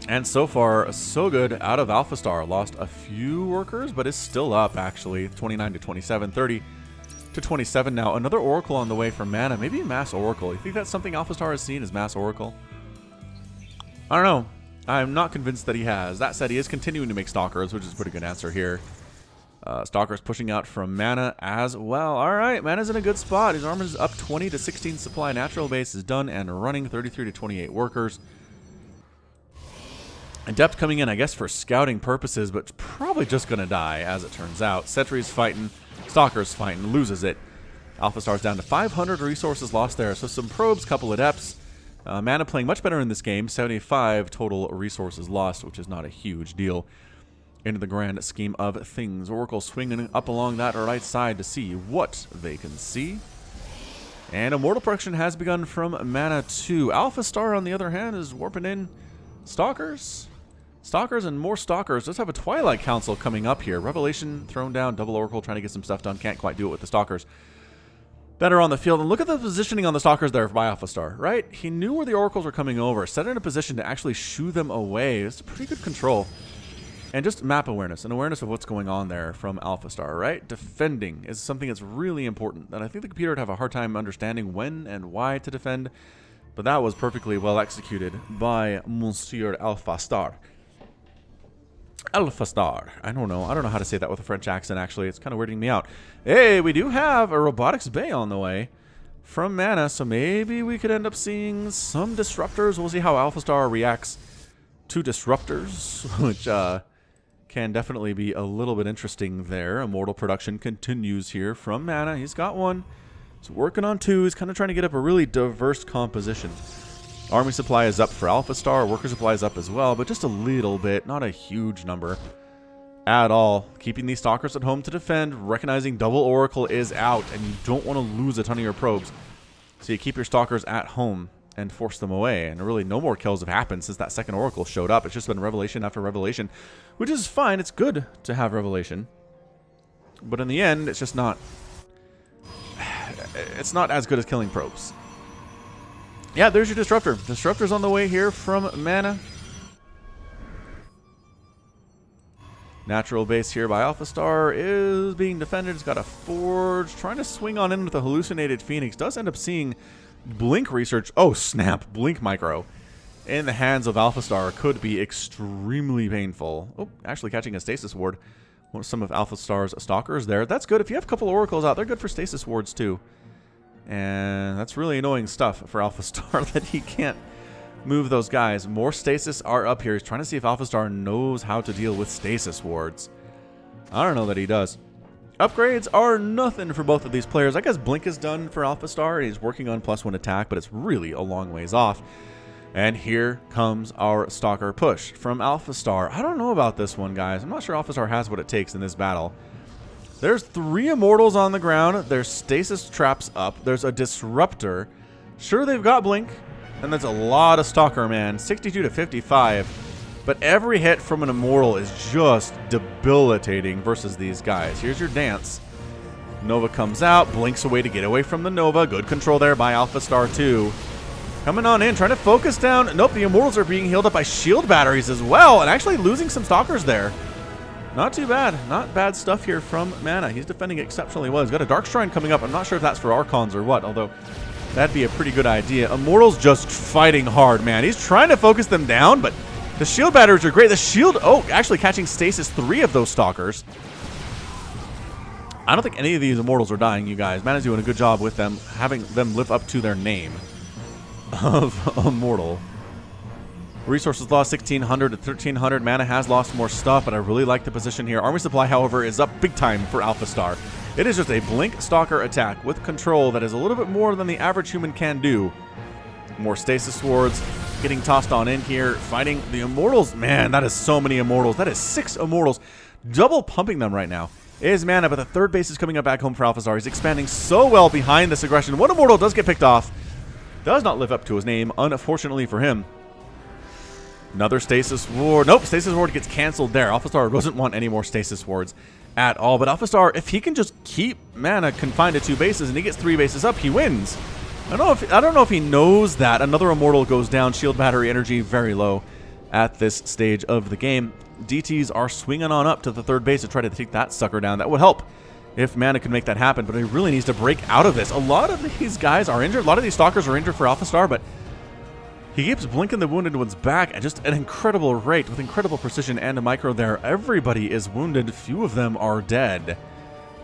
And so far, so good out of Alphastar. Lost a few workers, but is still up, actually. 29 to 27, 30 to 27 now. Another Oracle on the way from MaNa. Maybe Mass Oracle. You think that's something Alphastar has seen as Mass Oracle? I don't know. I'm not convinced that he has. That said, he is continuing to make Stalkers, which is a pretty good answer here. Stalkers pushing out from MaNa as well. All right, MaNa's in a good spot. His armor is up 20 to 16 supply. Natural base is done and running. 33 to 28 workers. Adept coming in, I guess, for scouting purposes, but probably just going to die, as it turns out. Sentry's fighting. Stalker's fighting. Loses it. Alphastar's down to 500 resources lost there. So some probes, couple adepts. MaNa playing much better in this game. 75 total resources lost, which is not a huge deal into the grand scheme of things. Oracle swinging up along that right side to see what they can see. And Immortal production has begun from MaNa 2. Alphastar, on the other hand, is warping in Stalkers. Stalkers and more Stalkers. Let's have a Twilight Council coming up here. Revelation thrown down. Double Oracle trying to get some stuff done. Can't quite do it with the Stalkers. Better on the field. And look at the positioning on the Stalkers there by Alphastar, right? He knew where the Oracles were coming over. Set in a position to actually shoo them away. It's pretty good control. And just map awareness and awareness of what's going on there from Alphastar, right? Defending is something that's really important. And I think the computer would have a hard time understanding when and why to defend. But that was perfectly well executed by Monsieur Alphastar. Alphastar. I don't know how to say that with a French accent, actually. It's kind of weirding me out. Hey, we do have a robotics bay on the way from MaNa, so maybe we could end up seeing some disruptors. We'll see how Alphastar reacts to disruptors, which can definitely be a little bit interesting there. Immortal production continues here from MaNa. He's got one. He's working on 2. He's kind of trying to get up a really diverse composition. Army supply is up for Alphastar. Worker supply is up as well, but just a little bit. Not a huge number at all. Keeping these Stalkers at home to defend. Recognizing double Oracle is out, and you don't want to lose a ton of your probes. So you keep your Stalkers at home and force them away. And really no more kills have happened since that second Oracle showed up. It's just been Revelation after Revelation, which is fine. It's good to have Revelation. But in the end, it's just not... It's not as good as killing probes. Yeah, there's your Disruptor. Disruptor's on the way here from MaNa. Natural base here by Alphastar is being defended. It's got a Forge. Trying to swing on in with a hallucinated Phoenix. Does end up seeing Blink research. Oh, snap. Blink micro in the hands of Alphastar could be extremely painful. Oh, actually catching a Stasis Ward. Some of Alphastar's Stalkers there. That's good. If you have a couple Oracles out, they're good for Stasis Wards too. And that's really annoying stuff for Alphastar that he can't move those guys. More Stasis are up here. He's trying to see if Alphastar knows how to deal with Stasis Wards. I don't know that he does. Upgrades are nothing for both of these players. I guess Blink is done for Alphastar. He's working on +1 attack, but it's really a long ways off. And here comes our Stalker push from Alphastar. I don't know about this one, guys. I'm not sure Alphastar has what it takes in this battle. There's 3 Immortals on the ground. There's Stasis Traps up. There's a Disruptor. Sure, they've got Blink. And that's a lot of Stalker, man. 62 to 55. But every hit from an Immortal is just debilitating versus these guys. Here's your dance. Nova comes out. Blinks away to get away from the Nova. Good control there by Alphastar, too. Coming on in, trying to focus down. Nope, the Immortals are being healed up by shield batteries as well. And actually losing some Stalkers there. Not too bad. Not bad stuff here from MaNa. He's defending exceptionally well. He's got a Dark Shrine coming up. I'm not sure if that's for Archons or what, although that'd be a pretty good idea. Immortal's just fighting hard, man. He's trying to focus them down, but the shield batteries are great. The shield... Oh, actually catching Stasis 3 of those Stalkers. I don't think any of these Immortals are dying, you guys. MaNa's doing a good job with them, having them live up to their name of Immortal. Resources lost 1,600 to 1,300. MaNa has lost more stuff, but I really like the position here. Army supply, however, is up big time for Alphastar. It is just a blink Stalker attack with control that is a little bit more than the average human can do. More Stasis Swords getting tossed on in here, fighting the Immortals. Man, that is so many Immortals. That is 6 Immortals. Double pumping them right now. Is MaNa, but the third base is coming up back home for Alphastar. He's expanding so well behind this aggression. One Immortal does get picked off. Does not live up to his name, unfortunately for him. Another Stasis Ward. Nope, Stasis Ward gets canceled there. Alphastar doesn't want any more Stasis Wards at all. But Alphastar, if he can just keep MaNa confined to 2 bases and he gets 3 bases up, he wins. I don't know if he knows that. Another Immortal goes down. Shield battery energy very low at this stage of the game. DTs are swinging on up to the third base to try to take that sucker down. That would help if MaNa could make that happen, but he really needs to break out of this. A lot of these guys are injured. A lot of these Stalkers are injured for Alphastar, but he keeps blinking the wounded ones back at just an incredible rate with incredible precision and a micro there. Everybody is wounded. Few of them are dead.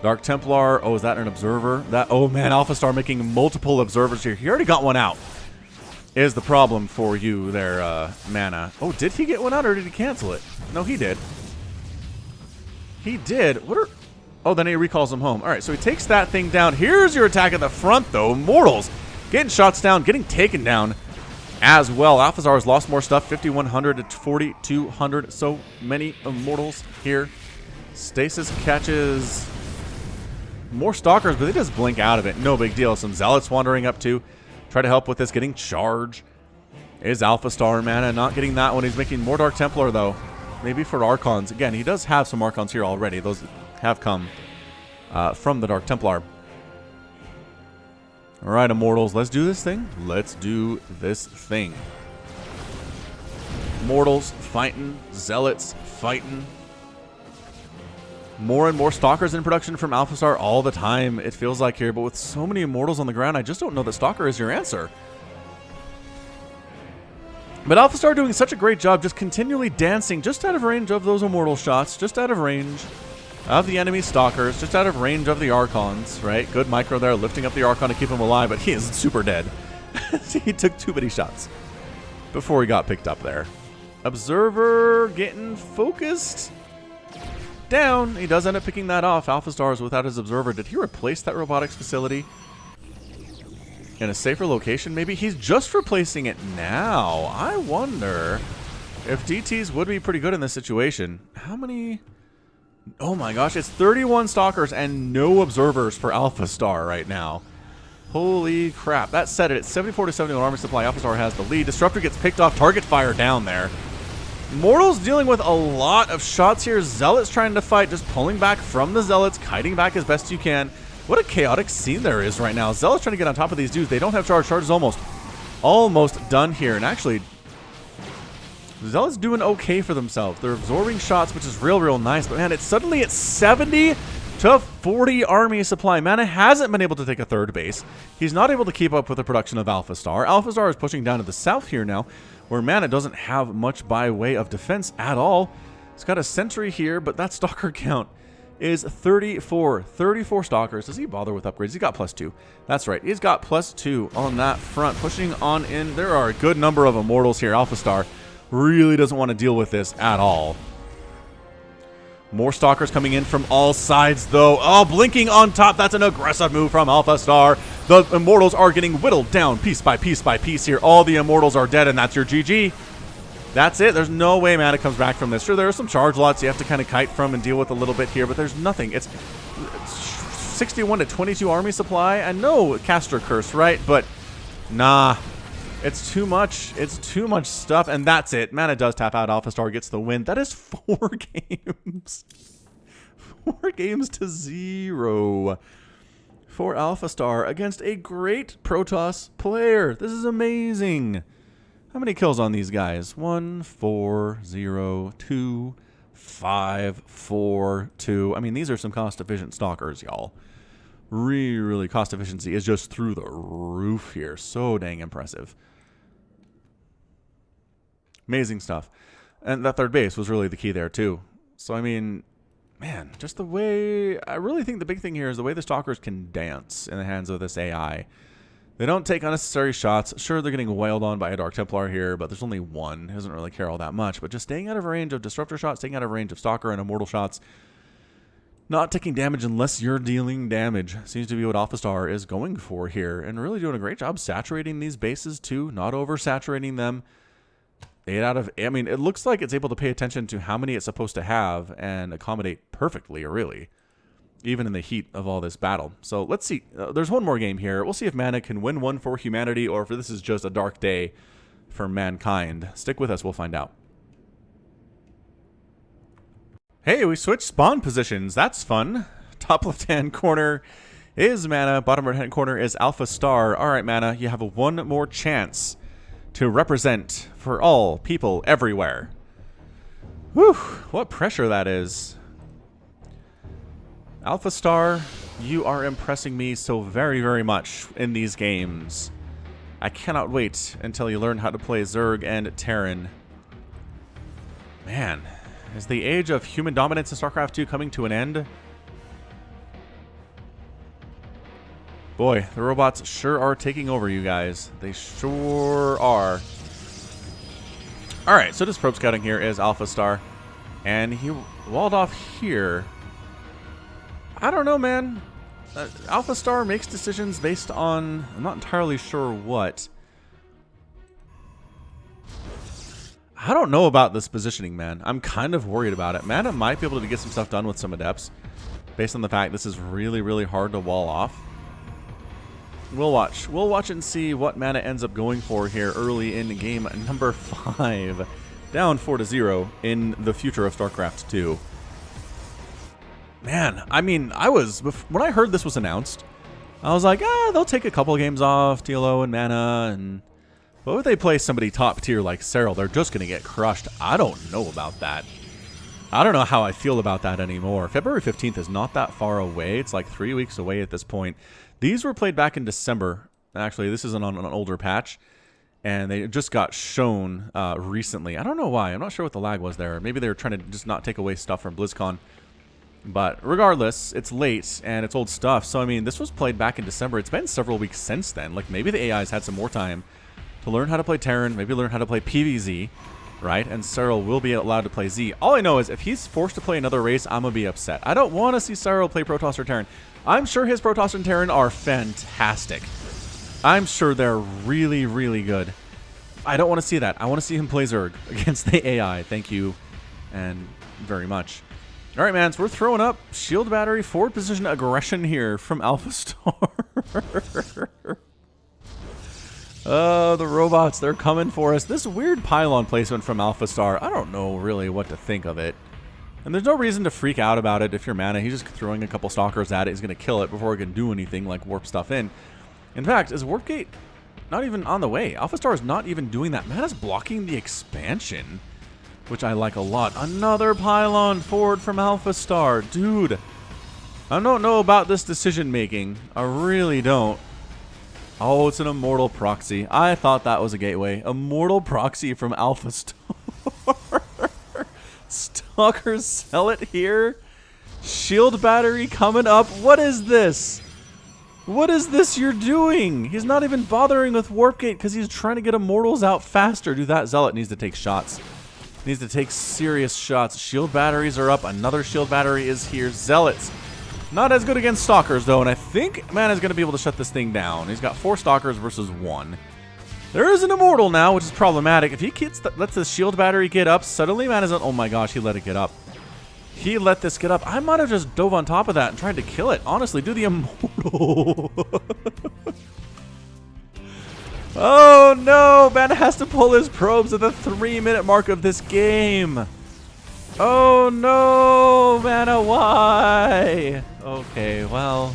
Dark Templar. Oh, is that an observer? Oh man, Alphastar making multiple observers here. He already got one out. Is the problem for you there, MaNa. Oh, did he get one out or did he cancel it? No, he did. He did. Oh, then he recalls him home. All right, so he takes that thing down. Here's your attack at the front, though. Mortals getting shots down, getting taken down as well. Alphastar has lost more stuff, 5,100 to 4,200. So many Immortals here. Stasis catches more Stalkers, but they just blink out of it. No big deal. Some Zealots wandering up too. Try to help with this, getting charge. Is Alphastar, MaNa not getting that one. He's making more Dark Templar, though. Maybe for Archons. Again, he does have some Archons here already. Those have come from the Dark Templar. All right, Immortals, let's do this thing. Let's do this thing. Immortals fighting. Zealots fighting. More and more Stalkers in production from Alphastar all the time, it feels like here. But with so many Immortals on the ground, I just don't know that Stalker is your answer. But Alphastar doing such a great job just continually dancing just out of range of those Immortal shots, just out of range of the enemy Stalkers, just out of range of the Archons, right? Good micro there, lifting up the Archon to keep him alive, but he is super dead. He took too many shots before he got picked up there. Observer getting focused down. He does end up picking that off. Alphastar is without his Observer. Did he replace that robotics facility in a safer location? Maybe he's just replacing it now. I wonder if DTs would be pretty good in this situation. How many? Oh my gosh, it's 31 Stalkers and no Observers for Alphastar right now. Holy crap. That said it. It's 74 to 71 army supply. Alphastar has the lead. Disruptor gets picked off. Target fire down there. Mortals dealing with a lot of shots here. Zealots trying to fight, just pulling back from the Zealots, kiting back as best you can. What a chaotic scene there is right now. Zealots trying to get on top of these dudes. They don't have charge. Charge is almost done here. And actually, Zealots doing okay for themselves. They're absorbing shots, which is real nice. But man, it's 70 to 40 army supply. MaNa hasn't been able to take a third base. He's not able to keep up with the production of Alphastar. Alphastar is pushing down to the south here now, where MaNa doesn't have much by way of defense at all. He's got a sentry here, but that Stalker count is 34. 34 Stalkers. Does he bother with upgrades? He's got +2. That's right. He's got +2 on that front. Pushing on in. There are a good number of Immortals here. Alphastar really doesn't want to deal with this at all. More Stalkers coming in from all sides, though. Oh, blinking on top. That's an aggressive move from Alphastar. The Immortals are getting whittled down piece by piece by piece here. All the Immortals are dead, and that's your GG. That's it. There's no way MaNa comes back from this. Sure, there are some charge lots you have to kind of kite from and deal with a little bit here, but there's nothing. It's 61 to 22 army supply, and no Caster Curse, right? But nah. It's too much. It's too much stuff, and that's it. MaNa does tap out. Alphastar gets the win. That is 4 games. 4 games to 0 for Alphastar against a great Protoss player. This is amazing. How many kills on these guys? 1, 4, 0, 2, 5, 4, 2. I mean, these are some cost-efficient Stalkers, y'all. Really, cost efficiency is just through the roof here. So dang impressive. Amazing stuff. And that third base was really the key there, too. So, I mean, man, just the way... I really think the big thing here is the way the Stalkers can dance in the hands of this AI. They don't take unnecessary shots. Sure, they're getting wailed on by a Dark Templar here, but there's only one. He doesn't really care all that much. But just staying out of range of Disruptor shots, staying out of range of Stalker and Immortal shots, Not taking damage unless you're dealing damage seems to be what Alphastar is going for here, and really doing a great job saturating these bases too, not oversaturating them. 8 out of, I mean, it looks like it's able to pay attention to how many it's supposed to have and accommodate perfectly, really, even in the heat of all this battle. So let's see. There's one more game here. We'll see if MaNa can win one for humanity or if this is just a dark day for mankind. Stick with us. We'll find out. Hey, we switched spawn positions. That's fun. Top left-hand corner is MaNa. Bottom right-hand corner is Alphastar. All right, MaNa, you have one more chance to represent for all people everywhere. Whew, what pressure that is. Alphastar, you are impressing me so very, very much in these games. I cannot wait until you learn how to play Zerg and Terran. Man. Is the age of human dominance in StarCraft2 coming to an end? Boy, the robots sure are taking over, you guys. They sure are. Alright, so this probe scouting here is Alphastar. And he walled off here. I don't know, man. Alphastar makes decisions based on... I'm not entirely sure what. I don't know about this positioning, man. I'm kind of worried about it. MaNa might be able to get some stuff done with some adepts based on the fact this is really, really hard to wall off. We'll watch. We'll watch and see what MaNa ends up going for here early in game number 5. Down 4-0 in the future of StarCraft 2. Man, I mean, when I heard this was announced, I was like, they'll take a couple games off, TLO and MaNa, and... But if they play somebody top tier like Serral, they're just going to get crushed. I don't know about that. I don't know how I feel about that anymore. February 15th is not that far away. It's like 3 weeks away at this point. These were played back in December. Actually, this isn't on an older patch. And they just got shown recently. I don't know why. I'm not sure what the lag was there. Maybe they were trying to just not take away stuff from BlizzCon. But regardless, it's late and it's old stuff. So, I mean, this was played back in December. It's been several weeks since then. Like, maybe the AI's had some more time to learn how to play Terran, maybe learn how to play PvZ, right? And Serral will be allowed to play Z. All I know is if he's forced to play another race, I'm going to be upset. I don't want to see Serral play Protoss or Terran. I'm sure his Protoss and Terran are fantastic. I'm sure they're really, really good. I don't want to see that. I want to see him play Zerg against the AI. Thank you and very much. All right, man, so we're throwing up shield battery, forward position aggression here from Alphastar. The robots, they're coming for us. This weird pylon placement from Alphastar, I don't know really what to think of it. And there's no reason to freak out about it if you're MaNa. He's just throwing a couple stalkers at it. He's going to kill it before it can do anything like warp stuff in. In fact, is warp gate not even on the way? Alphastar is not even doing that. MaNa's blocking the expansion, which I like a lot. Another pylon forward from Alphastar. Dude, I don't know about this decision making. I really don't. Oh, it's an immortal proxy. I thought that was a gateway. Immortal proxy from Alphastar. Stalkers sell it here. Shield battery coming up. What is this? What is this you're doing? He's not even bothering with warp gate because he's trying to get immortals out faster. Dude, that zealot needs to take shots. Needs to take serious shots. Shield batteries are up. Another shield battery is here. Zealots. Not as good against stalkers, though, and I think MaNa's going to be able to shut this thing down. He's got 4 stalkers versus 1. There is an immortal now, which is problematic. If he lets the shield battery get up, suddenly MaNa's on... Oh my gosh, he let it get up. He let this get up. I might have just dove on top of that and tried to kill it. Honestly, do the immortal. Oh no, MaNa has to pull his probes at the 3-minute mark of this game. Oh no, MaNa, why? Okay, well,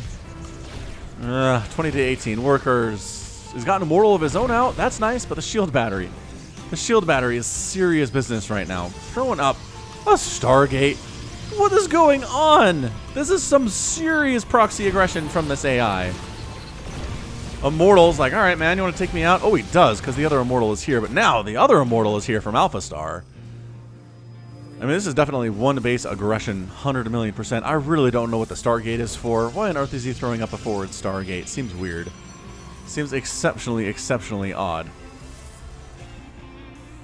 20 to 18 workers. He's got an immortal of his own out. That's nice, but the shield battery is serious business right now. Throwing up a Stargate. What is going on? This is some serious proxy aggression from this AI. Immortal's like, all right, man, you want to take me out? Oh, he does, because the other immortal is here. But now the other immortal is here from Alphastar. I mean, this is definitely one-base aggression, 100 million %. I really don't know what the Stargate is for. Why on earth is he throwing up a forward Stargate? Seems weird. Seems exceptionally, exceptionally odd.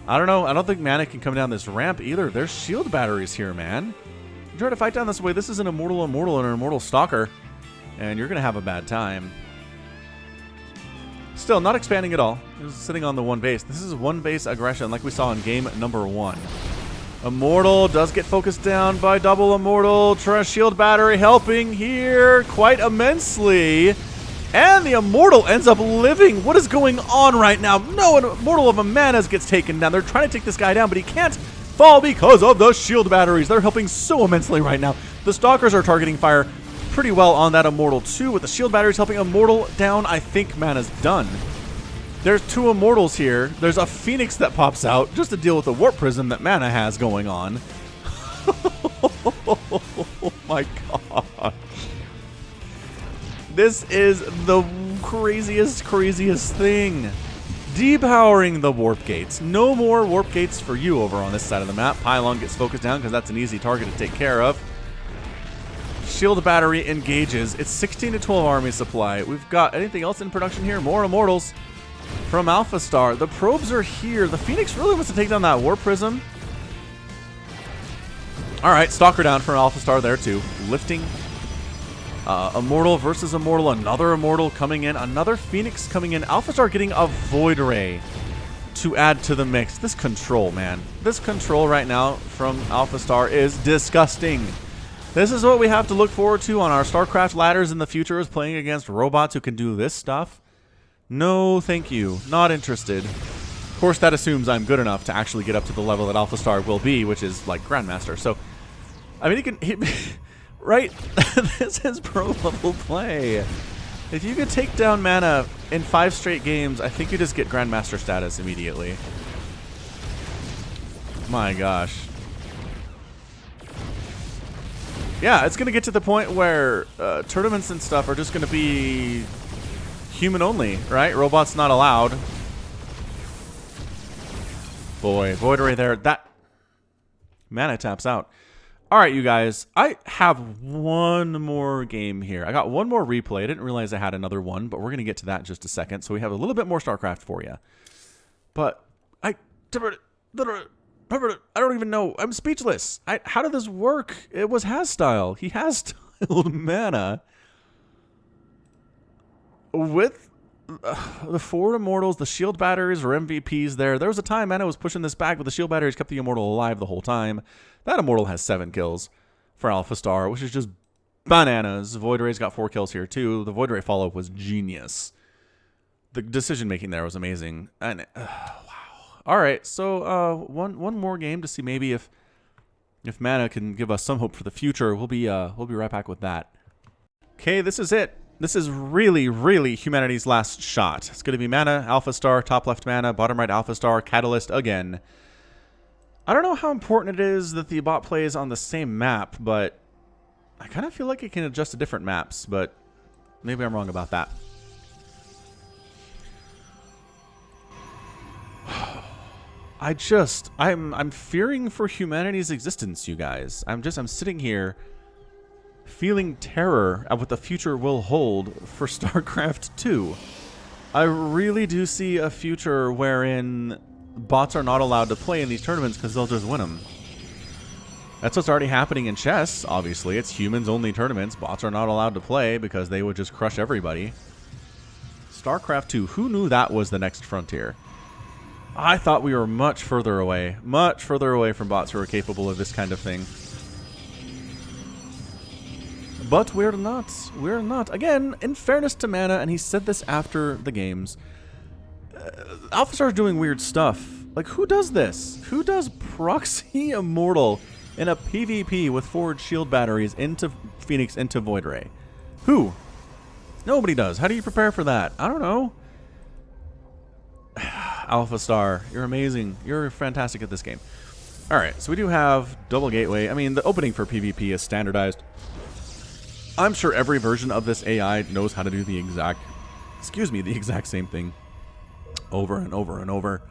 I don't know. I don't think MaNa can come down this ramp either. There's shield batteries here, man. You try to fight down this way, this is an immortal and an immortal stalker, and you're going to have a bad time. Still, not expanding at all. Just sitting on the one base. This is one base aggression like we saw in game number 1. Immortal does get focused down by double Immortal. Shield Battery helping here quite immensely. And the Immortal ends up living. What is going on right now? No, an Immortal of a MaNa gets taken down. They're trying to take this guy down, but he can't fall because of the Shield Batteries. They're helping so immensely right now. The Stalkers are targeting fire pretty well on that Immortal too, with the Shield Batteries helping Immortal down. I think MaNa's done. There's 2 Immortals here. There's a Phoenix that pops out just to deal with the Warp Prism that MaNa has going on. Oh my god. This is the craziest thing. Depowering the Warp Gates. No more Warp Gates for you over on this side of the map. Pylon gets focused down because that's an easy target to take care of. Shield Battery engages. It's 16 to 12 army supply. We've got anything else in production here? More Immortals from Alphastar. The probes are here. The Phoenix really wants to take down that Warp Prism. Alright, Stalker down from Alphastar there too. Lifting. Immortal versus Immortal. Another Immortal coming in. Another Phoenix coming in. Alphastar getting a Void Ray to add to the mix. This control, man. This control right now from Alphastar is disgusting. This is what we have to look forward to on our StarCraft ladders in the future, is playing against robots who can do this stuff. No, thank you. Not interested. Of course, that assumes I'm good enough to actually get up to the level that Alphastar will be, which is like Grandmaster. So, I mean, right? This is pro level play. If you could take down MaNa in 5 straight games, I think you just get Grandmaster status immediately. My gosh. Yeah, it's going to get to the point where tournaments and stuff are just going to be human only, right? Robots not allowed. Boy, Void Ray there. That MaNa taps out. All right, you guys. I have one more game here. I got one more replay. I didn't realize I had another one, but we're going to get to that in just a second. So we have a little bit more StarCraft for you. But I don't even know. I'm speechless. How did this work? It was has-style. He has-styled MaNa with the 4 Immortals. The Shield Batteries were MVPs there. There was a time MaNa was pushing this back, but the Shield Batteries kept the Immortal alive the whole time. That Immortal has 7 kills for Alphastar, which is just bananas. Void Ray's got 4 kills here too. The Void Ray follow-up was genius. The decision-making there was amazing. And all right, so one more game to see maybe if MaNa can give us some hope for the future. We'll be right back with that. Okay, this is it. This is really humanity's last shot. It's going to be MaNa, Alphastar, top left MaNa, bottom right Alphastar, Catalyst again. I don't know how important it is that the bot plays on the same map, but I kind of feel like it can adjust to different maps, but maybe I'm wrong about that. I'm fearing for humanity's existence, you guys. I'm sitting here feeling terror at what the future will hold for StarCraft2. I really do see a future wherein bots are not allowed to play in these tournaments because they'll just win them. That's what's already happening in chess, obviously. It's humans-only tournaments. Bots are not allowed to play because they would just crush everybody. StarCraft2, who knew that was the next frontier? I thought we were much further away from bots who are capable of this kind of thing. But we're not. We're not. Again, in fairness to MaNa, and he said this after the games, Alphastar is doing weird stuff. Like, who does this? Who does proxy Immortal in a PvP with forward shield batteries into Phoenix, into Void Ray? Who? Nobody does. How do you prepare for that? I don't know. Alphastar, you're amazing. You're fantastic at this game. Alright, so we do have double gateway. I mean, the opening for PvP is standardized. I'm sure every version of this AI knows how to do the exact same thing over and over and over.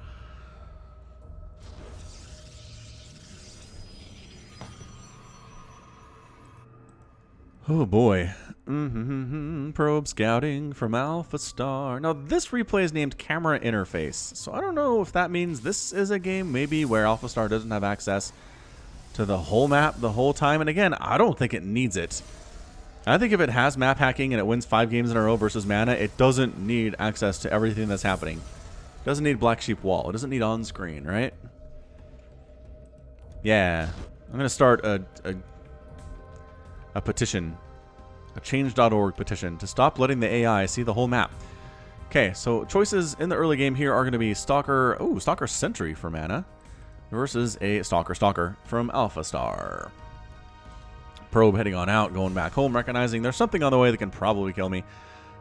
Oh boy. Probe scouting from Alphastar. Now this replay is named camera interface, so I don't know if that means this is a game maybe where Alphastar doesn't have access to the whole map the whole time. And again, I don't think it needs it. I think if it has map hacking and it wins 5 games in a row versus MaNa, it doesn't need access to everything that's happening. It doesn't need Black Sheep Wall. It doesn't need on-screen, right? Yeah. I'm going to start a petition. A change.org petition to stop letting the AI see the whole map. Okay, so choices in the early game here are going to be Stalker... Ooh, Stalker Sentry for MaNa versus a Stalker from Alphastar. Probe heading on out, going back home, recognizing there's something on the way that can probably kill me.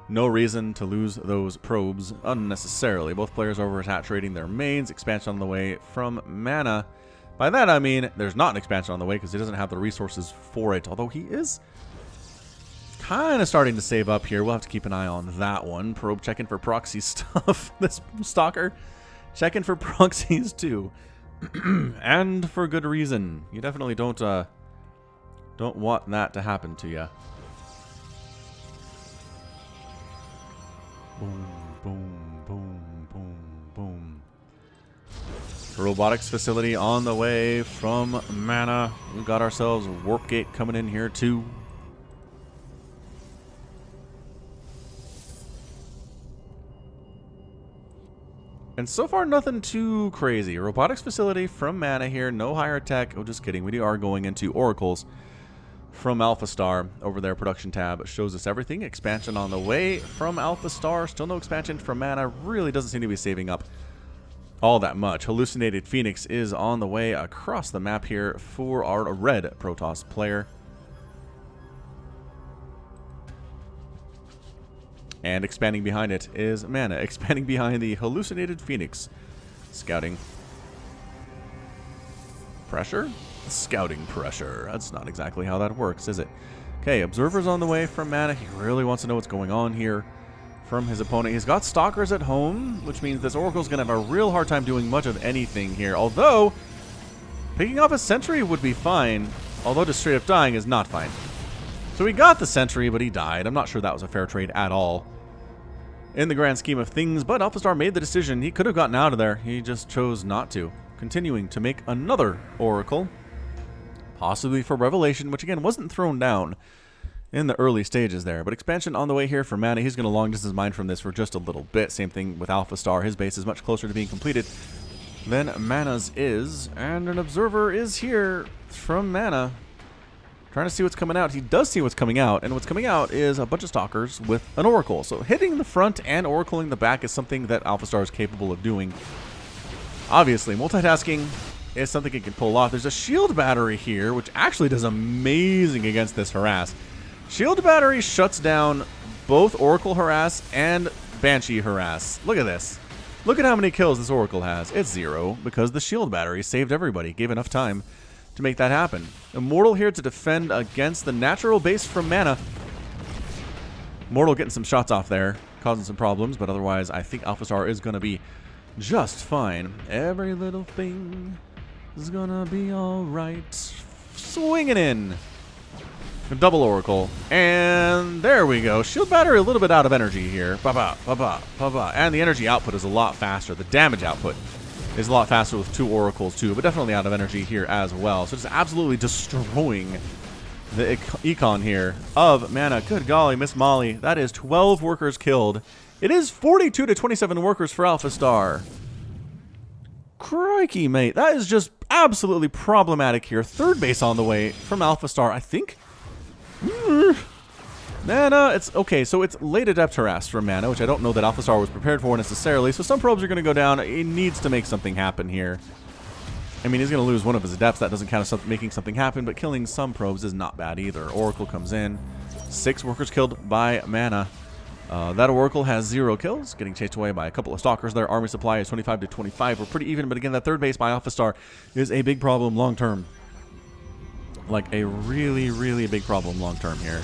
No reason to lose those probes unnecessarily. Both players are oversaturating their mains. Expansion on the way from MaNa. By that I mean there's not an expansion on the way because he doesn't have the resources for it. Although he is kind of starting to save up here. We'll have to keep an eye on that one. Probe checking for proxy stuff. This Stalker checking for proxies too. And for good reason. You definitely don't want that to happen to you. Boom, boom, boom, boom, boom. Robotics facility on the way from MaNa. We've got ourselves a warp gate coming in here too. And so far, nothing too crazy. Robotics facility from MaNa here. No higher tech. Oh, just kidding. We are going into oracles from Alphastar over their production tab. It shows us everything. Expansion on the way from Alphastar. Still no expansion from MaNa. Really doesn't seem to be saving up all that much. Hallucinated Phoenix is on the way across the map here for our red Protoss player. And expanding behind it is MaNa. Expanding behind the Hallucinated Phoenix. Scouting. Pressure? Scouting pressure. That's not exactly how that works, is it? Okay, Observer's on the way from MaNa. He really wants to know what's going on here from his opponent. He's got Stalkers at home, which means this Oracle's going to have a real hard time doing much of anything here. Although, picking off a Sentry would be fine. Although just straight up dying is not fine. So he got the Sentry, but he died. I'm not sure that was a fair trade at all in the grand scheme of things, but Alphastar made the decision. He could have gotten out of there. He just chose not to. Continuing to make another Oracle, possibly for Revelation, which again wasn't thrown down in the early stages there. But expansion on the way here for MaNa. He's going to long distance mine from this for just a little bit. Same thing with Alphastar. His base is much closer to being completed than MaNa's is. And an Observer is here from MaNa, trying to see what's coming out. He does see what's coming out, and what's coming out is a bunch of Stalkers with an Oracle. So hitting the front and Oracling the back is something that Alphastar is capable of doing. Obviously, multitasking is something it can pull off. There's a shield battery here, which actually does amazing against this harass. Shield battery shuts down both Oracle harass and Banshee harass. Look at this. Look at how many kills this Oracle has. It's 0 because the shield battery saved everybody, gave enough time to make that happen. Immortal here to defend against the natural base from MaNa. Immortal getting some shots off there, causing some problems, but otherwise I think Alphastar is going to be just fine. Every little thing is going to be alright. Swinging in. A double Oracle. And there we go. Shield battery a little bit out of energy here. Ba-ba, ba-ba, ba-ba. And the energy output is a lot faster. The damage output is a lot faster with 2 Oracles too, but definitely out of energy here as well. So just absolutely destroying the econ here of MaNa. Good golly, Miss Molly. That is 12 workers killed. It is 42 to 27 workers for Alphastar. Crikey, mate. That is just absolutely problematic here. Third base on the way from Alphastar, I think. MaNa, it's okay, so it's late adept harass from MaNa, which I don't know that Alphastar was prepared for necessarily, so some probes are going to go down. He needs to make something happen here. I mean, he's going to lose one of his adepts. That doesn't count as making something happen, but killing some probes is not bad either. Oracle comes in. 6 workers killed by MaNa. That Oracle has 0 kills, getting chased away by a couple of Stalkers. Their army supply is 25 to 25. We're pretty even, but again, that third base by Alphastar is a big problem long term. Like a really, really big problem long term here.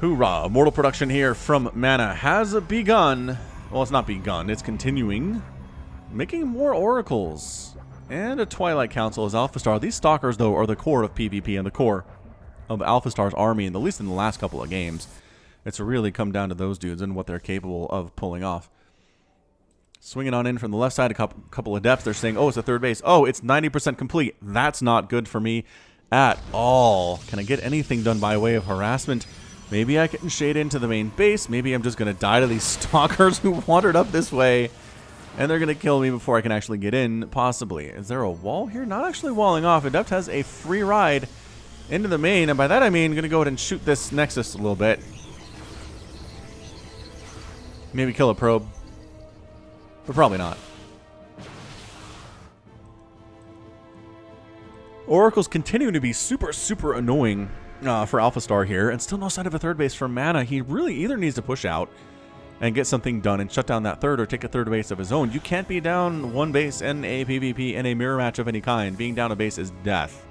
Hoorah! Immortal production here from MaNa has begun. Well, it's not begun. It's continuing. Making more Oracles. And a Twilight Council as Alphastar. These Stalkers, though, are the core of PvP and the core of Alphastar's army, and at least in the last couple of games. It's really come down to those dudes and what they're capable of pulling off. Swinging on in from the left side, a couple of depths. They're saying, oh, it's a third base. Oh, it's 90% complete. That's not good for me at all. Can I get anything done by way of harassment? Maybe I can shade into the main base. Maybe I'm just going to die to these stalkers who wandered up this way. And they're going to kill me before I can actually get in, possibly. Is there a wall here? Not actually walling off. Adept has a free ride into the main. And by that I mean I'm going to go ahead and shoot this Nexus a little bit. Maybe kill a probe. But probably not. Oracle's continuing to be super, super annoying for Alphastar here. And still no sign of a third base for MaNa. He really either needs to push out and get something done and shut down that third or take a third base of his own. You can't be down one base in a PvP in a mirror match of any kind. Being down a base is death.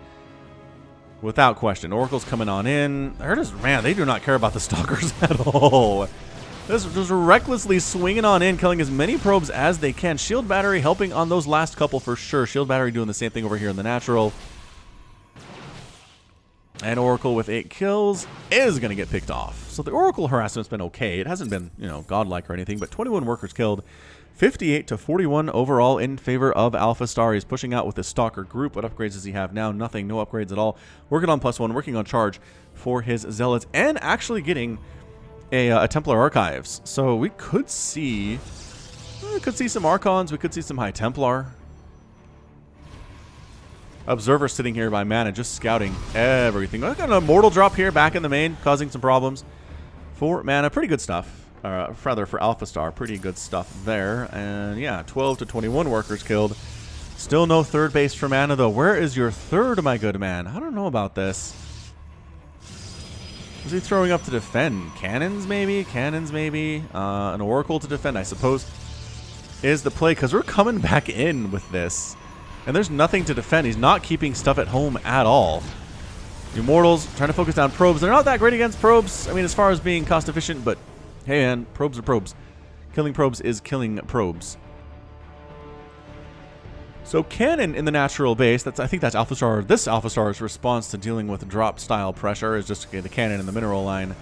Without question. Oracle's coming on in. They're just, man, they do not care about the stalkers at all. Just recklessly swinging on in, killing as many probes as they can. Shield Battery helping on those last couple for sure. Shield Battery doing the same thing over here in the natural. And Oracle with 8 kills is going to get picked off. So the Oracle harassment's been okay. It hasn't been, you know, godlike or anything, but 21 workers killed. 58 to 41 overall in favor of Alphastar. He's pushing out with his Stalker group. What upgrades does he have now? Nothing. No upgrades at all. Working on +1, working on charge for his Zealots, and actually getting a Templar Archives. So we could see some Archons. We could see some High Templar. Observer sitting here by MaNa, just scouting everything. I got an Immortal drop here back in the main, causing some problems for MaNa. Pretty good stuff. Rather, for Alphastar, pretty good stuff there. And yeah, 12 to 21 workers killed. Still no third base for MaNa, though. Where is your third, my good man? I don't know about this. Is he throwing up to defend? Cannons, maybe? Cannons, maybe? An Oracle to defend, I suppose, is the play, because we're coming back in with this. And there's nothing to defend. He's not keeping stuff at home at all. The Immortals trying to focus down probes. They're not that great against probes. I mean, as far as being cost efficient, but hey, man, probes are probes. Killing probes is killing probes. So cannon in the natural base. I think that's Alphastar. This Alphastar's response to dealing with drop style pressure is just to get the cannon in the mineral line,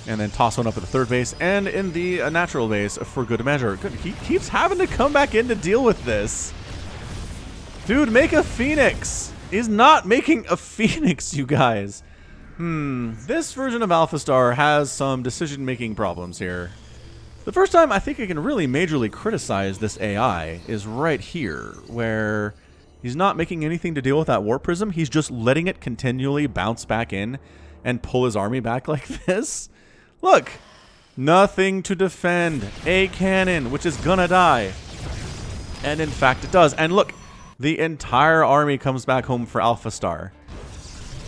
and then toss one up at the third base and in the natural base for good measure. Good. He keeps having to come back in to deal with this. Dude, make a Phoenix. He's not making a Phoenix, you guys. This version of Alphastar has some decision-making problems here. The first time I think I can really majorly criticize this AI is right here, where he's not making anything to deal with that Warp Prism. He's just letting it continually bounce back in and pull his army back like this. Look, nothing to defend. A cannon, which is gonna die. And in fact, it does. And look, the entire army comes back home for Alphastar.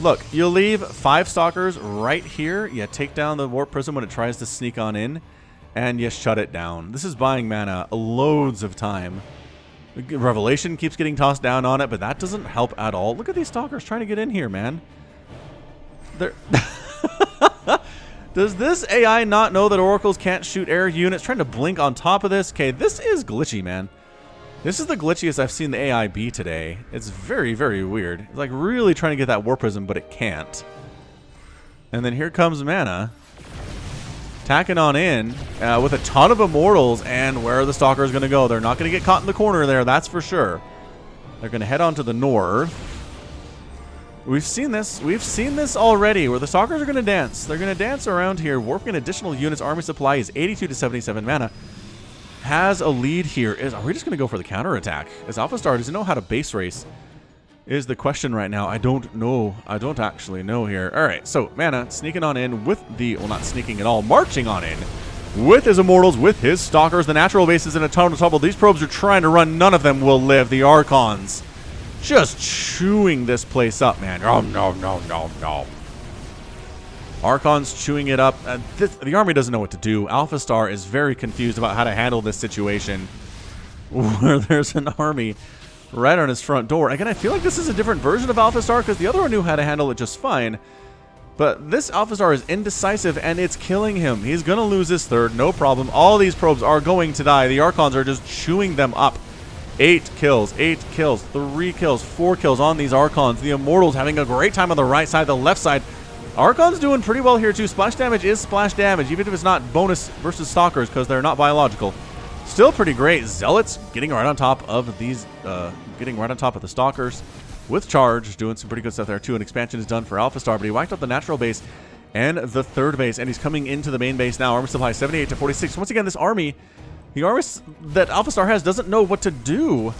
Look, you leave 5 Stalkers right here. You take down the Warp Prism when it tries to sneak on in, and you shut it down. This is buying MaNa loads of time. Revelation keeps getting tossed down on it, but that doesn't help at all. Look at these Stalkers trying to get in here, man. They're Does this AI not know that Oracles can't shoot air units? Trying to blink on top of this? Okay, this is glitchy, man. This is the glitchiest I've seen the AI be today. It's very, very weird. It's like really trying to get that Warp Prism, but it can't. And then here comes MaNa, tacking on in with a ton of Immortals. And where are the Stalkers going to go? They're not going to get caught in the corner there, that's for sure. They're going to head on to the north. We've seen this. We've seen this already, where the Stalkers are going to dance. They're going to dance around here, warping additional units. Army supply is 82 to 77 MaNa. Has a lead here. Are we just going to go for the counterattack? As Alphastar doesn't know how to base race is the question right now. I don't know. I don't actually know here. All right, so MaNa sneaking on in with the, well, not sneaking at all, marching on in with his Immortals, with his Stalkers. The natural base is in a ton of trouble. These probes are trying to run. None of them will live. The Archons just chewing this place up, man. Oh, no, no, no, no. Archon's chewing it up. The army doesn't know what to do. Alphastar is very confused about how to handle this situation where there's an army right on his front door. Again, I feel like this is a different version of Alphastar because the other one knew how to handle it just fine. But this Alphastar is indecisive and it's killing him. He's going to lose his third, no problem. All these probes are going to die. The Archons are just chewing them up. 8 kills, 3 kills, 4 kills on these Archons. The Immortals having a great time on the right side, the left side. Archon's doing pretty well here too. Splash damage is splash damage, even if it's not bonus versus Stalkers because they're not biological. Still pretty great. Zealots getting right on top of these, getting right on top of the Stalkers with charge, doing some pretty good stuff there too. An expansion is done for Alphastar, but he wiped out the natural base and the third base, and he's coming into the main base now. Army supply 78 to 46. Once again, this army, the army that Alphastar has, doesn't know what to do.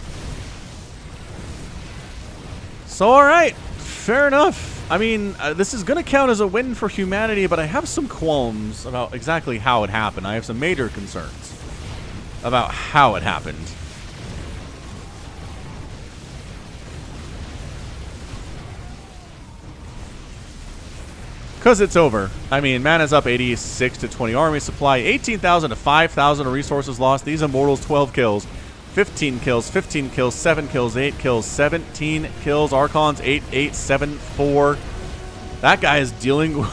So, all right, fair enough. I mean, this is going to count as a win for humanity, but I have some qualms about exactly how it happened. I have some major concerns about how it happened. Because it's over. I mean, MaNa's up 86 to 20 army supply, 18,000 to 5,000 resources lost. These Immortals, 12 kills, 15 kills, 15 kills, 7 kills, 8 kills, 17 kills. Archons, 8, 8, 7, 4. That guy is dealing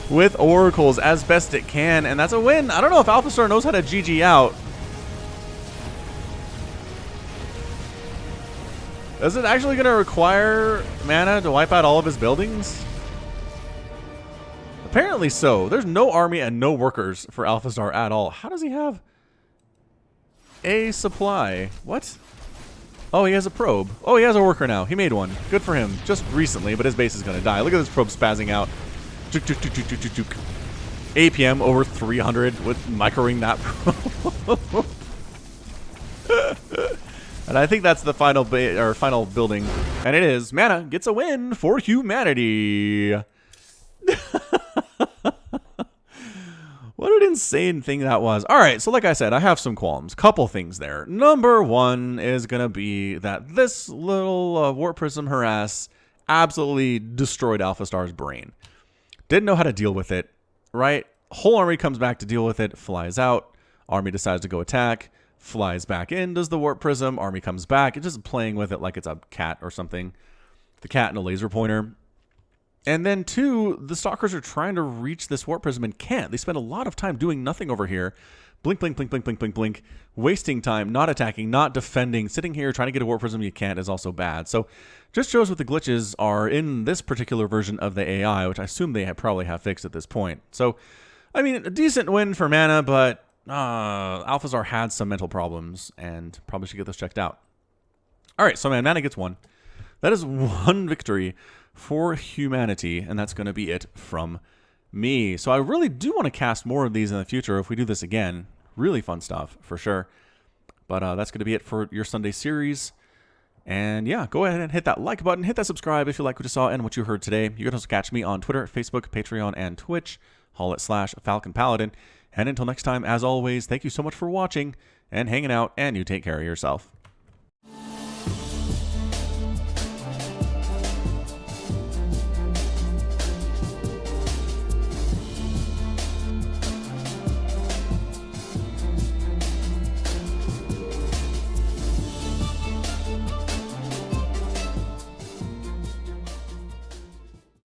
with oracles as best it can, and that's a win. I don't know if Alphastar knows how to GG out. Is it actually going to require MaNa to wipe out all of his buildings? Apparently so. There's no army and no workers for Alphastar at all. How does he have a supply? What? Oh, he has a probe. Oh, he has a worker now. He made one. Good for him. Just recently, but his base is going to die. Look at this probe spazzing out. Juke, juke, juke, juke, juke, juke. APM over 300 with microing that probe. And I think that's the final final building. And it is. MaNa gets a win for humanity. What an insane thing that was. All right, so like I said, I have some qualms. Couple things there. Number one is going to be that this little Warp Prism harass absolutely destroyed Alphastar's brain. Didn't know how to deal with it, right? Whole army comes back to deal with it, flies out. Army decides to go attack, flies back in, does the Warp Prism. Army comes back. It's just playing with it like it's a cat or something. The cat and a laser pointer. And then, two, the Stalkers are trying to reach this Warp Prism and can't. They spend a lot of time doing nothing over here. Blink, blink, blink, blink, blink, blink, blink. Wasting time, not attacking, not defending. Sitting here trying to get a Warp Prism you can't is also bad. So, just shows what the glitches are in this particular version of the AI, which I assume they probably have fixed at this point. So, I mean, a decent win for MaNa, but Alphastar had some mental problems and probably should get this checked out. All right, so MaNa gets one. That is one victory for humanity, and that's going to be it from me. So I really do want to cast more of these in the future if we do this again. Really fun stuff, for sure. But that's going to be it for your Sunday series. And yeah, go ahead and hit that like button, hit that subscribe if you like what you saw and what you heard today. You can also catch me on Twitter, Facebook, Patreon, and Twitch. Haul it /Falcon Paladin. And until next time, as always, thank you so much for watching and hanging out, and you take care of yourself.